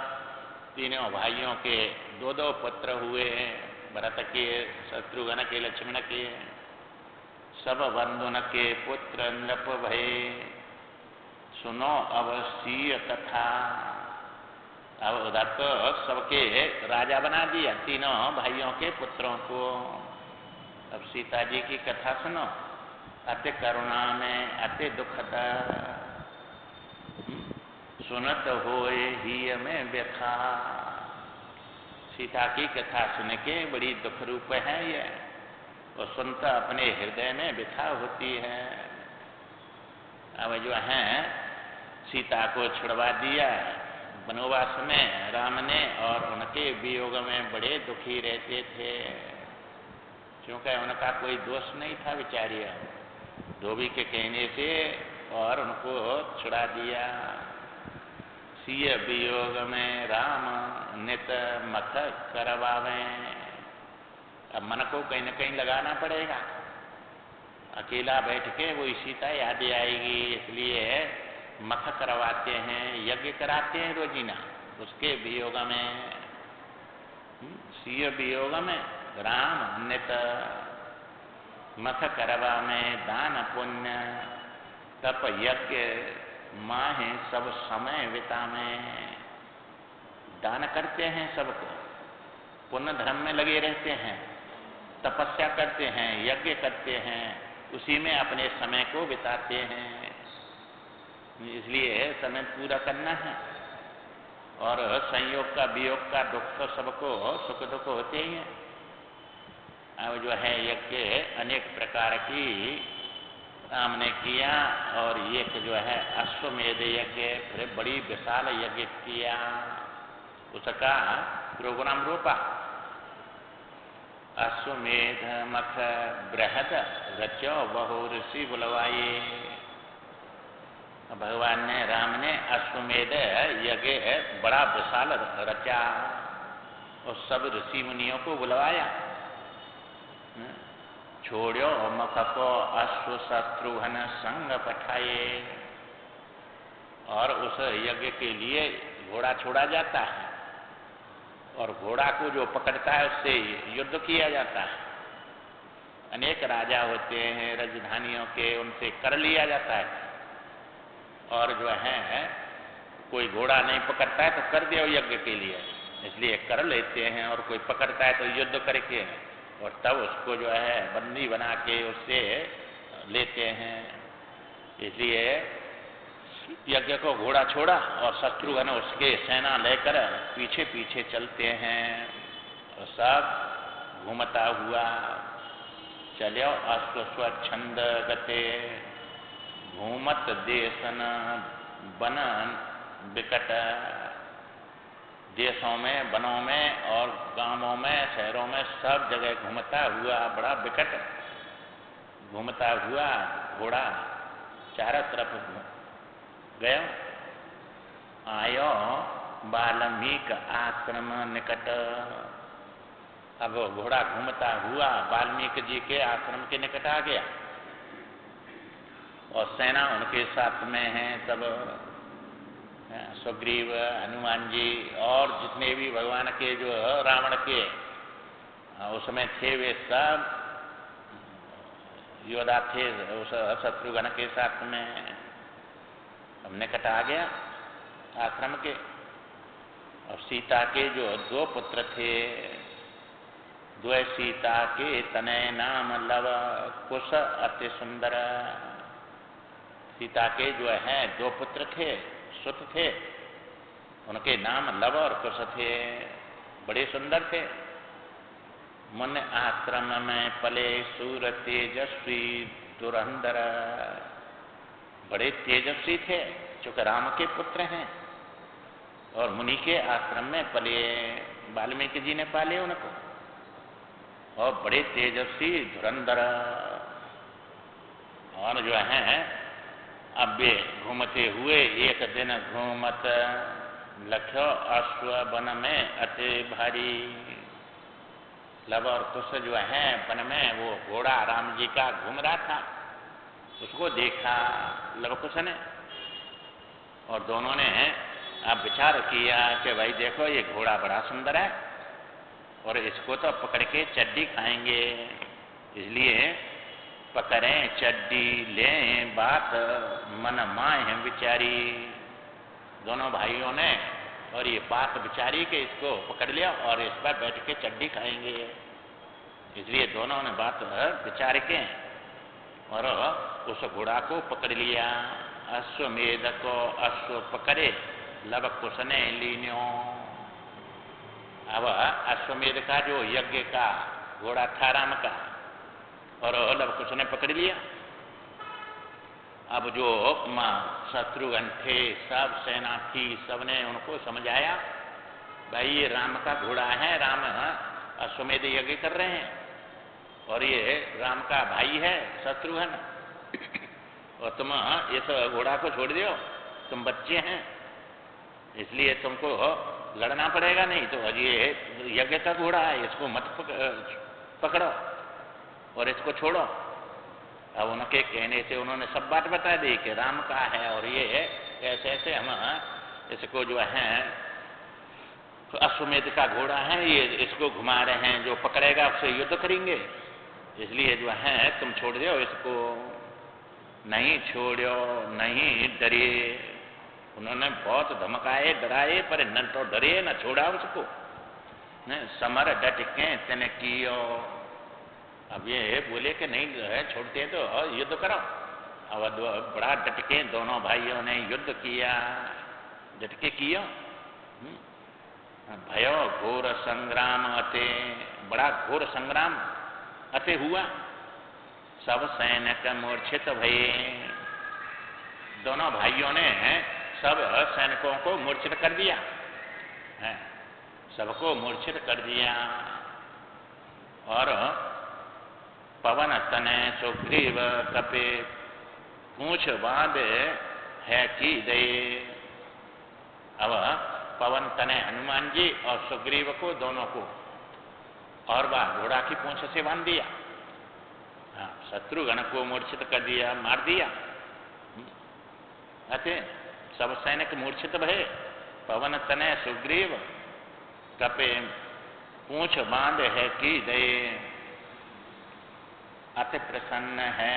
तीनों भाइयों के 2-2 पुत्र हुए, भरत के, शत्रुघ्न के, लक्ष्मण के। सब बंधुन के पुत्र नृप भये, सुनो अवश्य कथा। अब उधर तो सबके राजा बना दिया तीनों भाइयों के पुत्रों को। अब सीता जी की कथा सुनो। अति करुणा में अति दुखद, सुनत होए ही में व्यथा। सीता की कथा सुन के बड़ी दुख रूप है ये, और सुनता अपने हृदय में व्यथा होती है। अब जो है सीता को छुड़वा दिया वनवास में राम ने, और उनके वियोग में बड़े दुखी रहते थे क्योंकि उनका कोई दोष नहीं था बेचारिया। धोबी के कहने से और उनको छुड़ा दिया। सिय वियोग में राम नित मथ करवावे। अब मन को कहीं न कहीं लगाना पड़ेगा। अकेला बैठ के वो सीता याद आएगी, इसलिए मथ करवाते हैं, यज्ञ कराते हैं रोजीना उसके वियोग में। सिय वियोग में राम नित मथ करवा में दान पुण्य तप यज्ञ माहे सब समय विता में। दान करते हैं सबको, पुण्य धर्म में लगे रहते हैं, तपस्या करते हैं, यज्ञ करते हैं, उसी में अपने समय को बिताते हैं। इसलिए समय पूरा करना है। और संयोग का वियोग का दुख तो सबको सुख दुख होते ही हैं। अब जो है यज्ञ अनेक प्रकार की राम ने किया, और एक जो है अश्वमेध यज्ञ, फिर बड़ी विशाल यज्ञ किया, उसका प्रोग्राम रूपा। अश्वमेध मख बृहद रचो बहु ऋषि बुलवाए। भगवान ने राम ने अश्वमेध यज्ञ बड़ा विशाल रचा और सब ऋषि मुनियों को बुलवाया। छोड़ो मुख को अश्व शत्रुघ्न संग पठाए। और उस यज्ञ के लिए घोड़ा छोड़ा जाता है और घोड़ा को जो पकड़ता है उससे युद्ध किया जाता है। अनेक राजा होते हैं राजधानियों के, उनसे कर लिया जाता है। और जो है कोई घोड़ा नहीं पकड़ता है तो कर दिया यज्ञ के लिए, इसलिए कर लेते हैं। और कोई पकड़ता है तो युद्ध करके और तब उसको जो है बंदी बना के उससे लेते हैं। इसलिए यज्ञ को घोड़ा छोड़ा और शत्रुघ्न उसके सेना लेकर पीछे पीछे चलते हैं और सब घूमता हुआ चलो अश्वस्वच्छंद गते घूमत देशन वन विकट। देशों में, वनों में और गांवों में, शहरों में सब जगह घूमता हुआ, बड़ा विकट घूमता हुआ घोड़ा चारों तरफ गयो। आयो वाल्मीकि आश्रम निकट। अब घोड़ा घूमता हुआ वाल्मीकि जी के आश्रम के निकट आ गया और सेना उनके साथ में है। सब सुग्रीव, हनुमान जी और जितने भी भगवान के जो रावण के उसमें थे वे सब योद्धा थे उस शत्रुघ्न के साथ में। अब निकट आ गया आश्रम के। और सीता के जो 2 पुत्र थे, द्वय सीता के तनय नाम लव कुश अति सुंदर। सीता के जो है 2 पुत्र थे, सुत थे, उनके नाम लव और कुश थे, बड़े सुंदर थे। मन आश्रम में पले सूर तेजस्वी धुरंधर। बड़े तेजस्वी थे चूंकि राम के पुत्र हैं और मुनि के आश्रम में पले, वाल्मीकि जी ने पाले उनको। और बड़े तेजस्वी धुरंधर। और जो है अब वे घूमते हुए एक दिन घूमत लख्यो अश्व वन में अति भारी। लव और कुश जो है वन में वो घोड़ा राम जी का घूम रहा था, उसको देखा लव कुश ने और दोनों ने अब विचार किया कि भाई देखो ये घोड़ा बड़ा सुंदर है और इसको तो पकड़ के चड्डी खाएंगे, इसलिए पकड़ें चड्डी लें बात मन माए विचारी। दोनों भाइयों ने और ये बात विचारी कि इसको पकड़ लिया और इस पर बैठ के चड्डी खाएंगे, इसलिए दोनों ने बात विचार के और उस घोड़ा को पकड़ लिया। अश्वमेध को अश्व पकड़े लव कुश ने लीन्यो। अब अश्वमेध का जो यज्ञ का घोड़ा था राम का और लव कुश ने पकड़ लिया। अब जो शत्रुघ्न थे, सब सेना थी, सबने उनको समझाया भाई ये राम का घोड़ा है, राम अश्वमेध यज्ञ कर रहे हैं और ये राम का भाई है शत्रुघ्न, और तुम इस घोड़ा को छोड़ दो, तुम बच्चे हैं इसलिए तुमको लड़ना पड़ेगा, नहीं तो ये यज्ञ का घोड़ा है, इसको मत पकड़ो और इसको छोड़ो। अब उनके कहने से उन्होंने सब बात बता दी कि राम का है और ये ऐसे ऐसे हम इसको जो है अश्वमेध का घोड़ा है, ये इसको घुमा रहे हैं, जो पकड़ेगा उससे युद्ध करेंगे, इसलिए जो है तुम छोड़ दो इसको। नहीं छोड़ो, नहीं डरे। उन्होंने बहुत धमकाए डराए पर न तो डरे न छोड़ा उसको। समर डट के तने कियो। अब ये बोले कि नहीं है छोड़ते तो युद्ध करो। अब बड़ा डट के दोनों भाइयों ने युद्ध किया, डट के किया। भयो घोर संग्राम अते, बड़ा घोर संग्राम अते हुआ। सब सैनिक मूर्छित भये। दोनों भाइयों ने सब सैनिकों को मूर्छित कर दिया, सबको मूर्छित कर दिया। और पवन तने सुग्रीव कपे पूछ बांध है की दे। अब पवन तने हनुमान जी और सुग्रीव को दोनों को और बार घोड़ा की पूंछ से बांध दिया। शत्रुघ्न को मूर्छित कर दिया, मार दिया। अते सब सैनिक मूर्छित भये, पवन तनय सुग्रीव, कपे पूंछ बांध है की दये, अति प्रसन्न है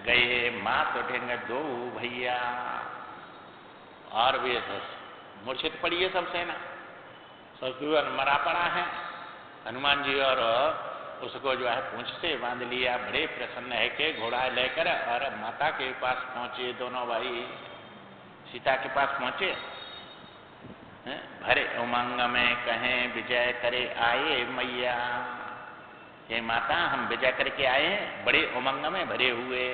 गए मात ढेंग दो भैया। और वे मूर्छित पड़ी है सब सेना, शत्रुघ्न मरा पड़ा है। हनुमान जी और उसको जो है पूंछ से बांध लिया, बड़े प्रसन्न है के घोड़ा लेकर और माता के पास पहुंचे। दोनों भाई सीता के पास पहुंचे, भरे उमंग में कहें विजय करे आए मैया। ये माता हम विजय करके आए हैं, बड़े उमंग में भरे हुए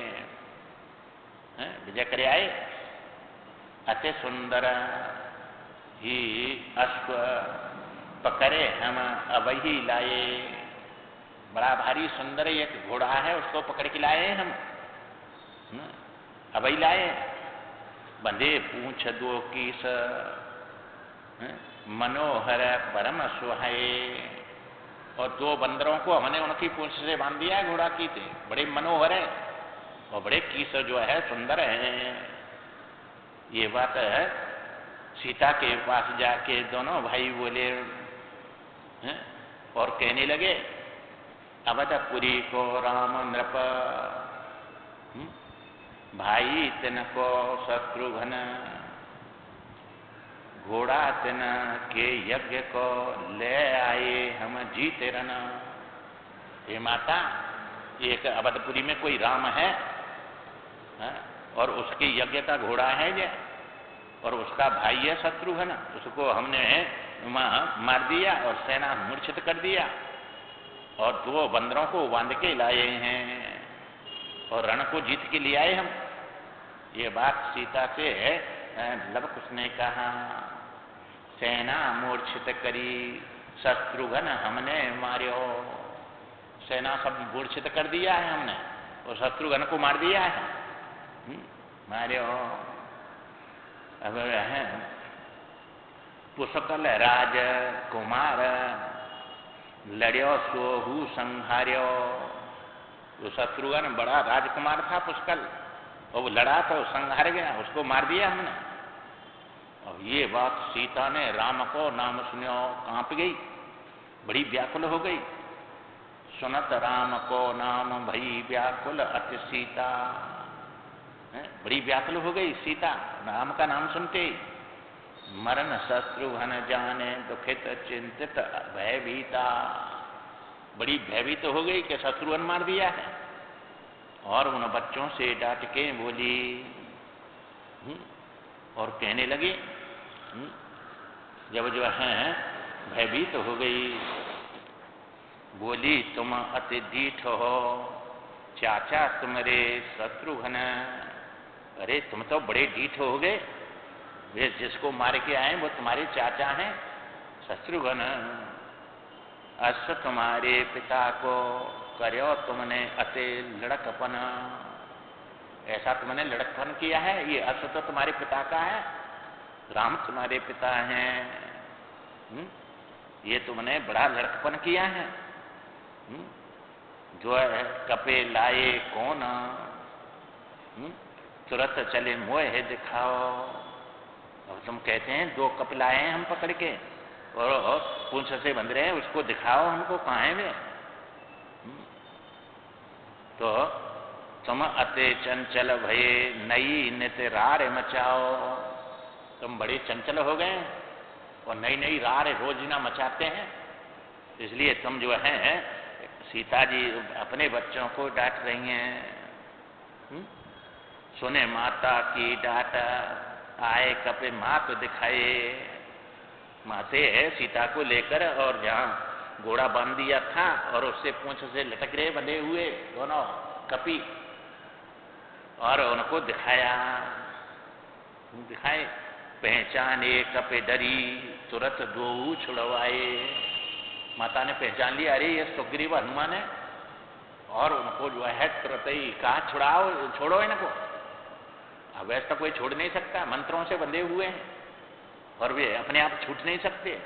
विजय करे आए। अति सुंदर ही अश्व पकड़े हम अबही लाए, बड़ा भारी सुंदर एक घोड़ा है, उसको पकड़ के लाए हम, अबही लाए। बंधे पूंछ दो कीस, मनोहर परम सुहाए। और दो बंदरों को हमने उनकी पूंछ से बांध दिया है घोड़ा की थे, बड़े मनोहर है और बड़े कीस जो है सुंदर है। ये बात है सीता के पास जाके दोनों भाई बोले और कहने लगे, अवधपुरी को राम नृप, भाई तिनको शत्रुघ्न, घोड़ा तिन के यज्ञ को ले आए हम जीते रन। हे माता, एक अवधपुरी में कोई राम है और उसके यज्ञ का घोड़ा है ये, और उसका भाई है शत्रुघ्न, उसको हमने मार दिया और सेना मूर्छित कर दिया और दो बंदरों को बांध के लाए हैं और रण को जीत के ले आए हम। ये बात सीता से लव कुश ने कहा, सेना मूर्छित करी शत्रुघ्न हमने मार्यो। सेना सब मूर्छित कर दिया है हमने और शत्रुघ्न को मार दिया है, मार्यो। अब है पुष्कल राज कुमार, लड़्यो सोहू संहार्यो। वो शत्रुघ्न बड़ा राजकुमार था पुष्कल, और वो लड़ा तो संहार गया, उसको मार दिया हमने। अब ये बात सीता ने राम को नाम सुनो कांप गई, बड़ी व्याकुल हो गई। सुनत राम को नाम भई व्याकुल अति सीता, बड़ी व्याकुल हो गई सीता राम का नाम सुनते। मरण शत्रुघ्न जाने दुखित चिंतित भयभीता, बड़ी भयभीत हो गई कि शत्रुघ्न मार दिया है। और उन बच्चों से डांट के बोली और कहने लगी, जब जो है भयभीत हो गई, बोली तुम अति दीठ हो चाचा तुम्हारे शत्रुघ्न। अरे तुम तो बड़े डीठ हो गए, वे जिसको मार के आए वो तुम्हारे चाचा हैं शत्रुघ्न। अश्व तुम्हारे पिता को करो तुमने अति लड़कपन, ऐसा तुमने लड़कपन किया है। ये अश्व तो तुम्हारे पिता का है, राम तुम्हारे पिता हैं, ये तुमने बड़ा लड़कपन किया है। जो है कपे लाए कौन, तुरंत चले मोह दिखाओ। अब तुम कहते हैं दो कप लाए हैं हम पकड़ के और पूंछ से बंध रहे हैं, उसको दिखाओ हमको कहाँ है वे। तो तुम अति चंचल भये नई नित रार मचाओ, तुम बड़े चंचल हो गए और नई नई रार रोज ना मचाते हैं, इसलिए तुम जो है सीता जी अपने बच्चों को डांट रही हैं। सुने माता की डांट आए कपे मात दिखाए। माते सीता को लेकर और जहाँ घोड़ा बांध दिया था और उससे पूंछ से लटक रहे बंधे हुए दोनों कपी, और उनको दिखाए। पहचाने कपे डरी तुरंत दो छुड़वाए। माता ने पहचान लिया, अरे ये सुग्रीव हनुमान है, और उनको जो है तुरंत ही कहा छुड़ाओ, छोड़ो इनको। अब वैसे तो कोई छोड़ नहीं सकता, मंत्रों से बंधे हुए हैं और वे अपने आप छूट नहीं सकते,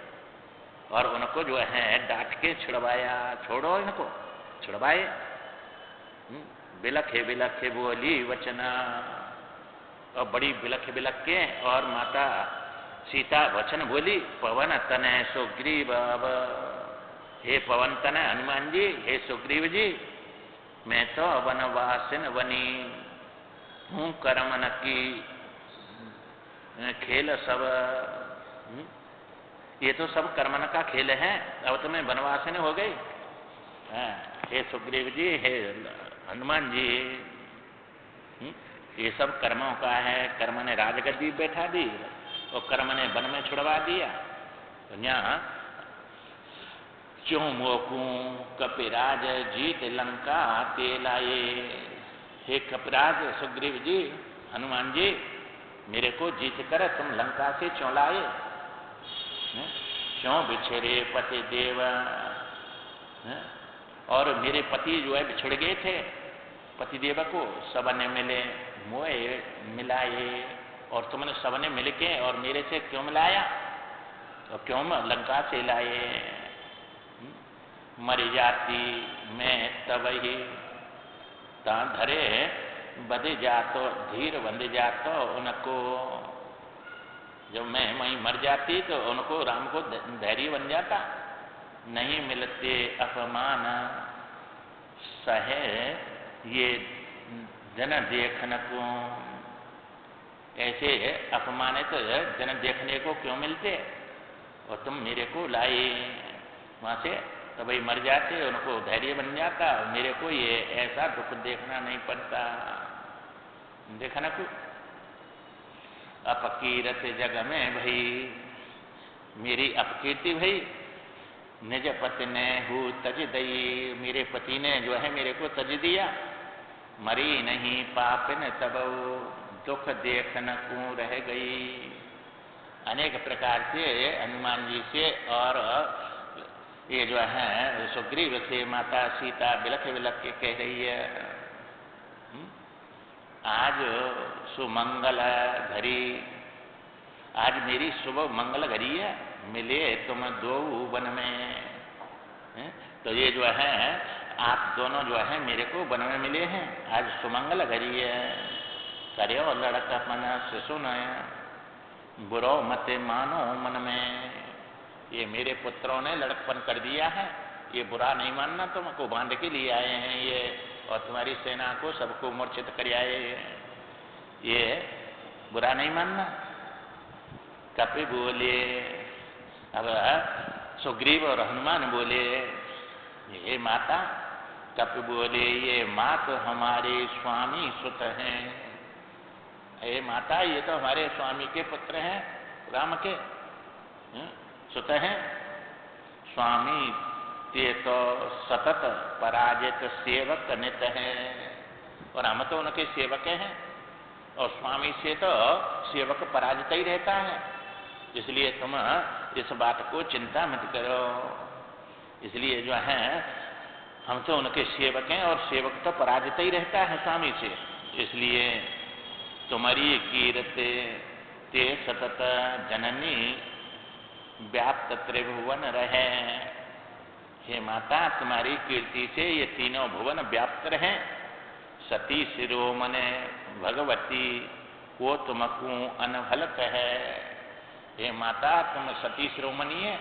और उनको जो है डांट के छुड़वाया, छोड़ो इनको, छुड़वाए। बिलखे बिलखे बोली वचना, और बड़ी बिलख बिलख के, और माता सीता वचन बोली, पवन तनय सुग्रीव अब, हे पवन तनय हनुमान जी, हे सुग्रीव जी, मैं तो वनवासिन बनी हूँ, कर्मन की खेल सब, ये तो सब कर्मन का खेल है, अब तो मैं वनवासिन हो गई। हे सुग्रीव जी, हे हनुमान जी, ये सब कर्मों का है, कर्म ने राजगद्दी बैठा दी और कर्म ने वन में छुड़वा दिया। तो यहाँ क्यों मोकू कपिराज जीत लंका ते लाए, हे कपिराज सुग्रीव जी, हनुमान जी, मेरे को जीत कर तुम लंका से क्यों लाए, क्यों बिछड़े पति देव, और मेरे पति जो है बिछड़ गए थे, पति देव को सबने मिले मोए मिलाए, और तुमने सबने मिलके और मेरे से क्यों मिलाया, और क्यों लंका से लाए, मरी जाती मैं तब ही ता धरे बध जातो, धीर बंध जातो उनको, जब मैं वहीं मर जाती तो उनको राम को धैर्य बन जाता। नहीं मिलते अपमान सहे ये जन देखन को, ऐसे अपमानित जन देखने को क्यों मिलते, और तुम मेरे को लाए वहां से, तो भाई मर जाते, उनको धैर्य बन जाता, मेरे को ये ऐसा दुख देखना नहीं पड़ता। देखा ना कुछ, अपकीरत जग में भाई, मेरी अपकीर्ति भाई, निज पति ने हु तज दई, मेरे पति ने जो है मेरे को तज दिया, मरी नहीं पापिन तब दुख देखन को रह गई। अनेक प्रकार से हनुमान जी से और ये जो है सुग्रीव से माता सीता बिलख बिलख के कह रही है, आज सुमंगल घड़ी, आज मेरी शुभ मंगल घड़ी है, मिले तुम दो वन में, तो ये जो है आप दोनों जो है मेरे को वन में मिले हैं, आज सुमंगल घड़ी है। करो लड़का मन शिशु नया, बुरो मत मानो मन में, ये मेरे पुत्रों ने लड़कपन कर दिया है, ये बुरा नहीं मानना, तुमको बांध के लिए आए हैं ये, और तुम्हारी सेना को सबको मूर्छित कर आए, ये बुरा नहीं मानना। कपि बोले, अब सुग्रीव और हनुमान बोले, ये माता, कपि बोले ये माँ तो हमारे स्वामी सुत हैं, ये माता ये तो हमारे स्वामी के पुत्र हैं, राम के सुत हैं, स्वामी ते तो सतत पराजित सेवक नित हैं, और हम तो उनके सेवक हैं, और स्वामी से तो सेवक पराजित ही रहता है, इसलिए तुम इस बात को चिंता मत करो। इसलिए जो है हम तो उनके सेवक हैं, और सेवक तो पराजित ही रहता है स्वामी से, इसलिए तुम्हारी कीर्ति ते सतत जननी व्याप्त त्रिभुवन रहे, हे माता तुम्हारी कीर्ति से ये तीनों भुवन व्याप्त रहे। सती शिरोमणे भगवती को तुमको अनभलक है, हे माता तुम सती शिरोमणि है,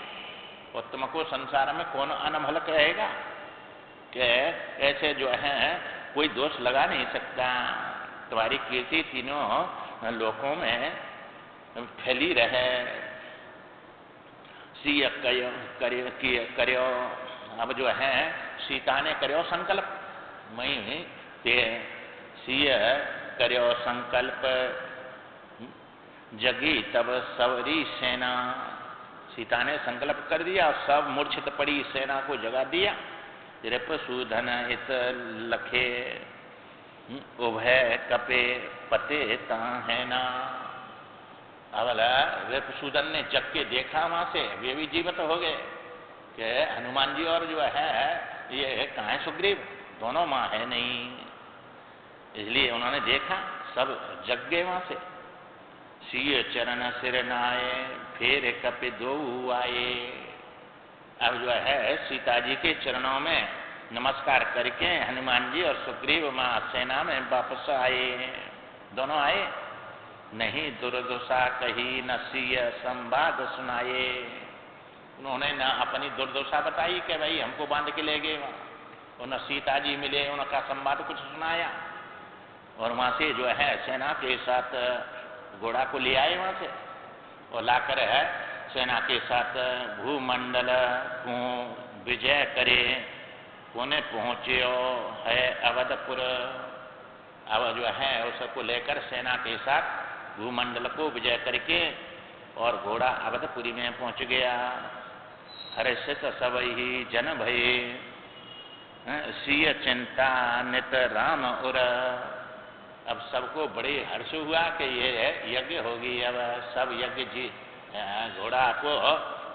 और तुमको संसार में कौन अनभलक रहेगा, कि ऐसे जो है कोई दोष लगा नहीं सकता, तुम्हारी कीर्ति तीनों लोकों में फैली रहे। सीय करो, अब जो है सीता ने करो संकल्प, मैं ते सीय करो संकल्प, जगी तब सवरी सेना, सीता ने संकल्प कर दिया, सब मूर्छित पड़ी सेना को जगा दिया। रिपुसूदन इत लखे, उभय कपे पते ता है ना, अवला रिपुसूदन ने जग के देखा वहां से, वे भी जीवित हो गए कि हनुमान जी और जो है ये कहाँ है सुग्रीव, दोनों माँ है नहीं, इसलिए उन्होंने देखा, सब जग गए वहां से। सीय चरण सिर नाये, फिर कपि दो आए, अब जो है सीता जी के चरणों में नमस्कार करके हनुमान जी और सुग्रीव माँ सेना में वापस आए, दोनों आए, नहीं दुर्दशा कही न सीय संवाद सुनाए। उन्होंने न अपनी दुर्दशा बताई कि भाई हमको बांध के ले गए वहाँ, और न सीता जी मिले उनका संवाद कुछ सुनाया। और वहाँ से जो है सेना के साथ घोड़ा को ले आए वहाँ से, और लाकर है सेना के साथ भूमंडल को विजय करे पुणे पहुँचे है अवधपुर। अब जो है उसको लेकर सेना के साथ भूमंडल को विजय करके और घोड़ा अवधपुरी में पहुँच गया। हर्षित सब ही जन भये सिय चिंता नित राम उर। अब सबको बड़े हर्ष हुआ कि ये यज्ञ होगी, अब सब यज्ञ जी घोड़ा को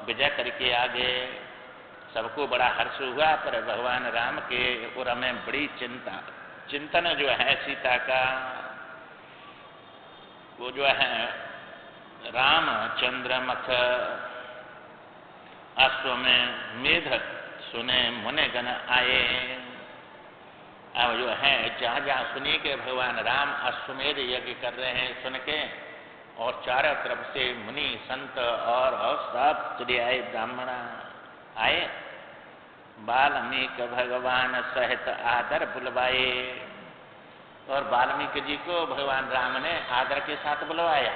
विजय करके आ गए। सबको बड़ा हर्ष हुआ, पर भगवान राम के उर में बड़ी चिंतन जो है सीता का, वो जो है रामचंद्र मख अश्वमेध सुने मुने गण आए। अब जो है जहाँ जहाँ सुनिए कि भगवान राम अश्वमेध यज्ञ कर रहे हैं सुन के, और चारों तरफ से मुनि संत और सब चले आए, ब्राह्मण आए। वाल्मीकि भगवान सहित आदर बुलवाए, और वाल्मीकि जी को भगवान राम ने आदर के साथ बुलवाया।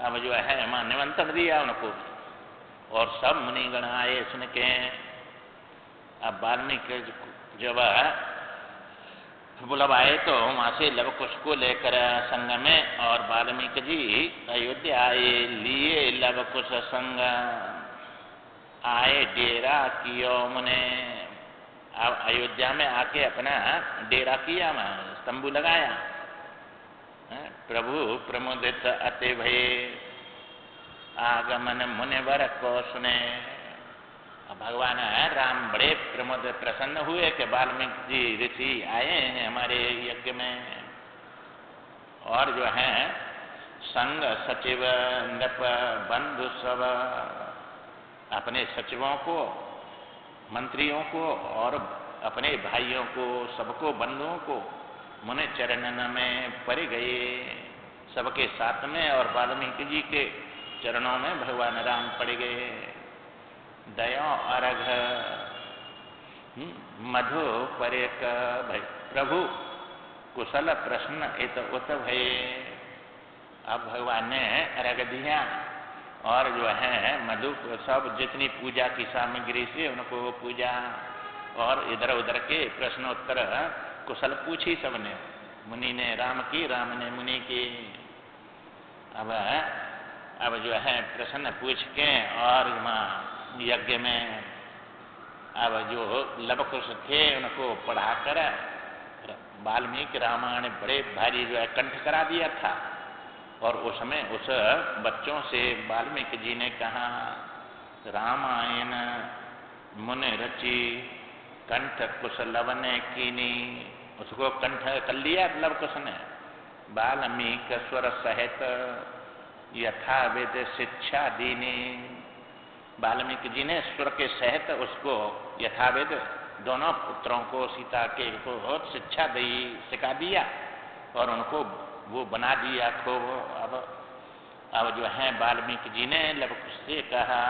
अब जो है मां निमंत्रण दिया उनको, और सब मुनिगण आए सुन के। अब वाल्मीकि जब बुलवाए तो वहां से लव कुश को लेकर संग में, और वाल्मीकि जी अयोध्या आए, लिए लव कुश संग आए डेरा कियो मुने। अब अयोध्या में आके अपना डेरा किया, वहां तंबू लगाया। प्रभु प्रमुदित अति भये आगमन मुनिवर को सुने। भगवान राम बड़े प्रमुद प्रसन्न हुए कि वाल्मीकि जी ऋषि आए हैं हमारे यज्ञ में। और जो है संग सचिव नृप बंधु सब, अपने सचिवों को, मंत्रियों को और अपने भाइयों को, सबको बंधुओं को मुनि चरणन में पड़ गए, सबके साथ में। और वाल्मीकि जी के चरणों में भगवान राम पड़ गए। दया अर्घ मधु परेक भय प्रभु कुशल प्रश्न इत उत भय। अब भगवान ने अर्घ दिया, और जो है मधु सब जितनी पूजा की सामग्री से उनको पूजा, और इधर उधर के प्रश्नोत्तर कुशल पूछी सबने। मुनि ने राम की, राम ने मुनि की। अब जो है प्रश्न पूछ के, और यज्ञ में अब जो लवकुश थे उनको पढ़ाकर वाल्मीकि रामायण बड़े भारी जो है कंठ करा दिया था। और उसमें उस बच्चों से वाल्मीकि जी ने कहा, रामायण मुनि रची कंठ कुश लवने कीनी। उसको कंठ कर लिया लवकुश ने। वाल्मीकि स्वर सहित यथाविध शिक्षा दीनी। वाल्मीकि जी ने स्वर के सहित उसको यथाविध दोनों पुत्रों को, सीता के को बहुत शिक्षा दी, सिखा दिया, और उनको वो बना दिया खूब। अब जो है वाल्मीकि जी ने लवकुश से कहा,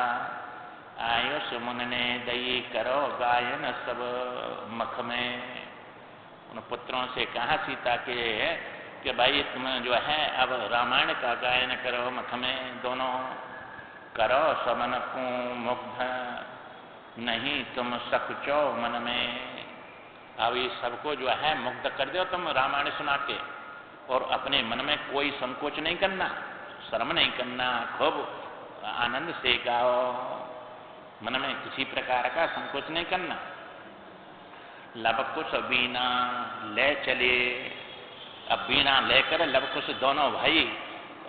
आयुष मुन ने दई करो गायन सब मख में। उन पुत्रों से कहा सीता के कि भाई तुम जो है अब रामायण का गायन करो मख में दोनों। करो समन को मुग्ध नहीं तुम सकुचो मन में। अब ये सबको जो है मुग्ध कर दो तुम रामायण सुना के, और अपने मन में कोई संकोच नहीं करना, शर्म नहीं करना, खूब आनंद से गाओ, मन में किसी प्रकार का संकोच नहीं करना। लवकुश बीना ले चले। अब बीना लेकर लवकुश दोनों भाई,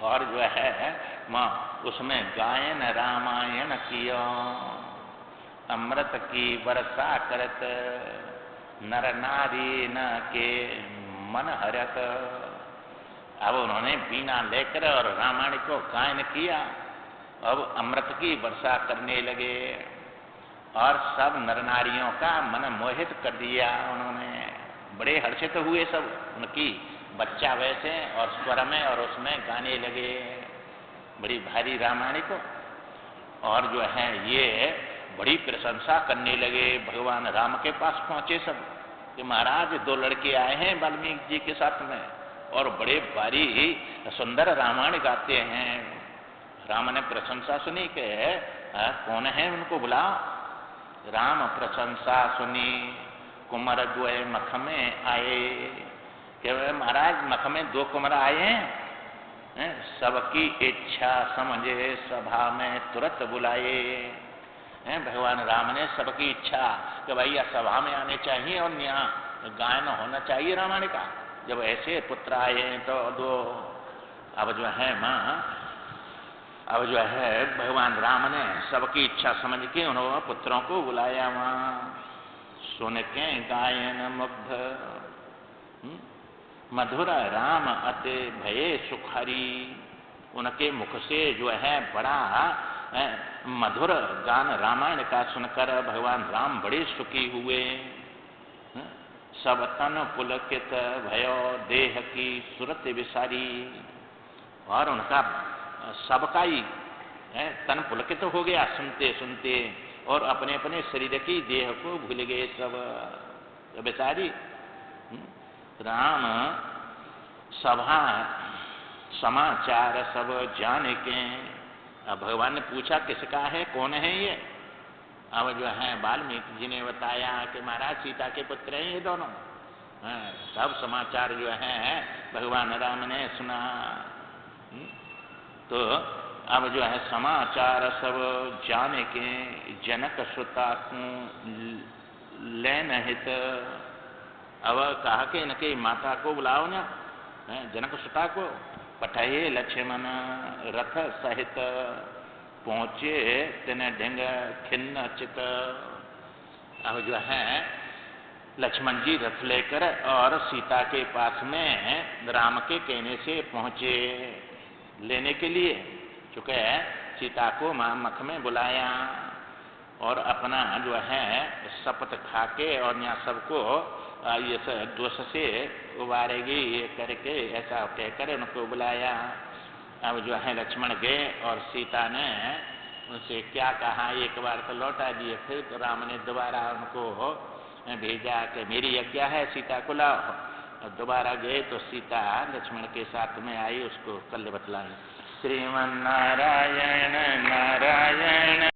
और जो है माँ उसमें गायन रामायण किया। अमृत की वर्षा करत नर नारी न के मन हरत। अब उन्होंने बीना लेकर और रामायण को गायन किया। अब अमृत की वर्षा करने लगे, और सब नर नारियों का मन मोहित कर दिया उन्होंने। बड़े हर्षित हुए सब उनकी बच्चा वैसे और स्वर में और उसमें गाने लगे बड़ी भारी रामायण को। और जो है ये बड़ी प्रशंसा करने लगे, भगवान राम के पास पहुंचे सब कि महाराज 2 लड़के आए हैं वाल्मीकि जी के साथ में और बड़े भारी सुंदर रामायण गाते हैं। राम ने प्रशंसा सुनी कि कौन है उनको बुलाओ। राम प्रशंसा सुनी, कुंवर द्वय मख में आए कि महाराज मख में 2 कुंवर आए हैं, सबकी इच्छा समझे सभा में तुरंत बुलाए। भगवान राम ने सबकी इच्छा कि भैया सभा में आने चाहिए और यहाँ गायन होना चाहिए रामायण का। जब ऐसे पुत्र आए तो 2 अब जो है अब जो है भगवान राम ने सबकी इच्छा समझ के उन्होंने पुत्रों को बुलाया। वहां सुन के गायन मुग्ध, मधुर राम अति भये सुखारी। उनके मुख से जो है बड़ा मधुर गान रामायण का सुनकर भगवान राम बड़े सुखी हुए। सब तन पुलकित भयो देह की सुरत विसारी। और उनका सबका ही तन पुलकित हो गया सुनते सुनते, और अपने अपने शरीर की देह को भूल गए सब बेचारी। राम सभा समाचार सब जाने के। अब भगवान ने पूछा किसका है, कौन है ये। अब जो है वाल्मीकि जी ने बताया कि महाराज सीता के पुत्र हैं ये दोनों। सब समाचार जो है भगवान राम ने सुना। तो अब जो है समाचार सब जाने के, जनक श्रुता लेन हित। अब कहा कि इनके माता को बुलाओ ना, जनक श्रुता को। पठाए लक्ष्मण रथ सहित, पहुंचे तिन ढिंग खिन्न चित। अब जो है लक्ष्मण जी रथ लेकर और सीता के पास में राम के कहने से पहुंचे लेने के लिए। चूंकि सीता को मख में बुलाया और अपना जो है शपथ खा के और यहाँ सबको ये दोष से उबारेगी ये करके ऐसा कहकर उनको बुलाया। अब जो है लक्ष्मण गए और सीता ने उनसे क्या कहा एक बार तो लौटा दिए, फिर तो राम ने दोबारा उनको भेजा कि मेरी आज्ञा है सीता को लाओ। और दोबारा गए तो सीता लक्ष्मण के साथ में आई, उसको कल बतलाई। श्रीमन नारायण नारायण।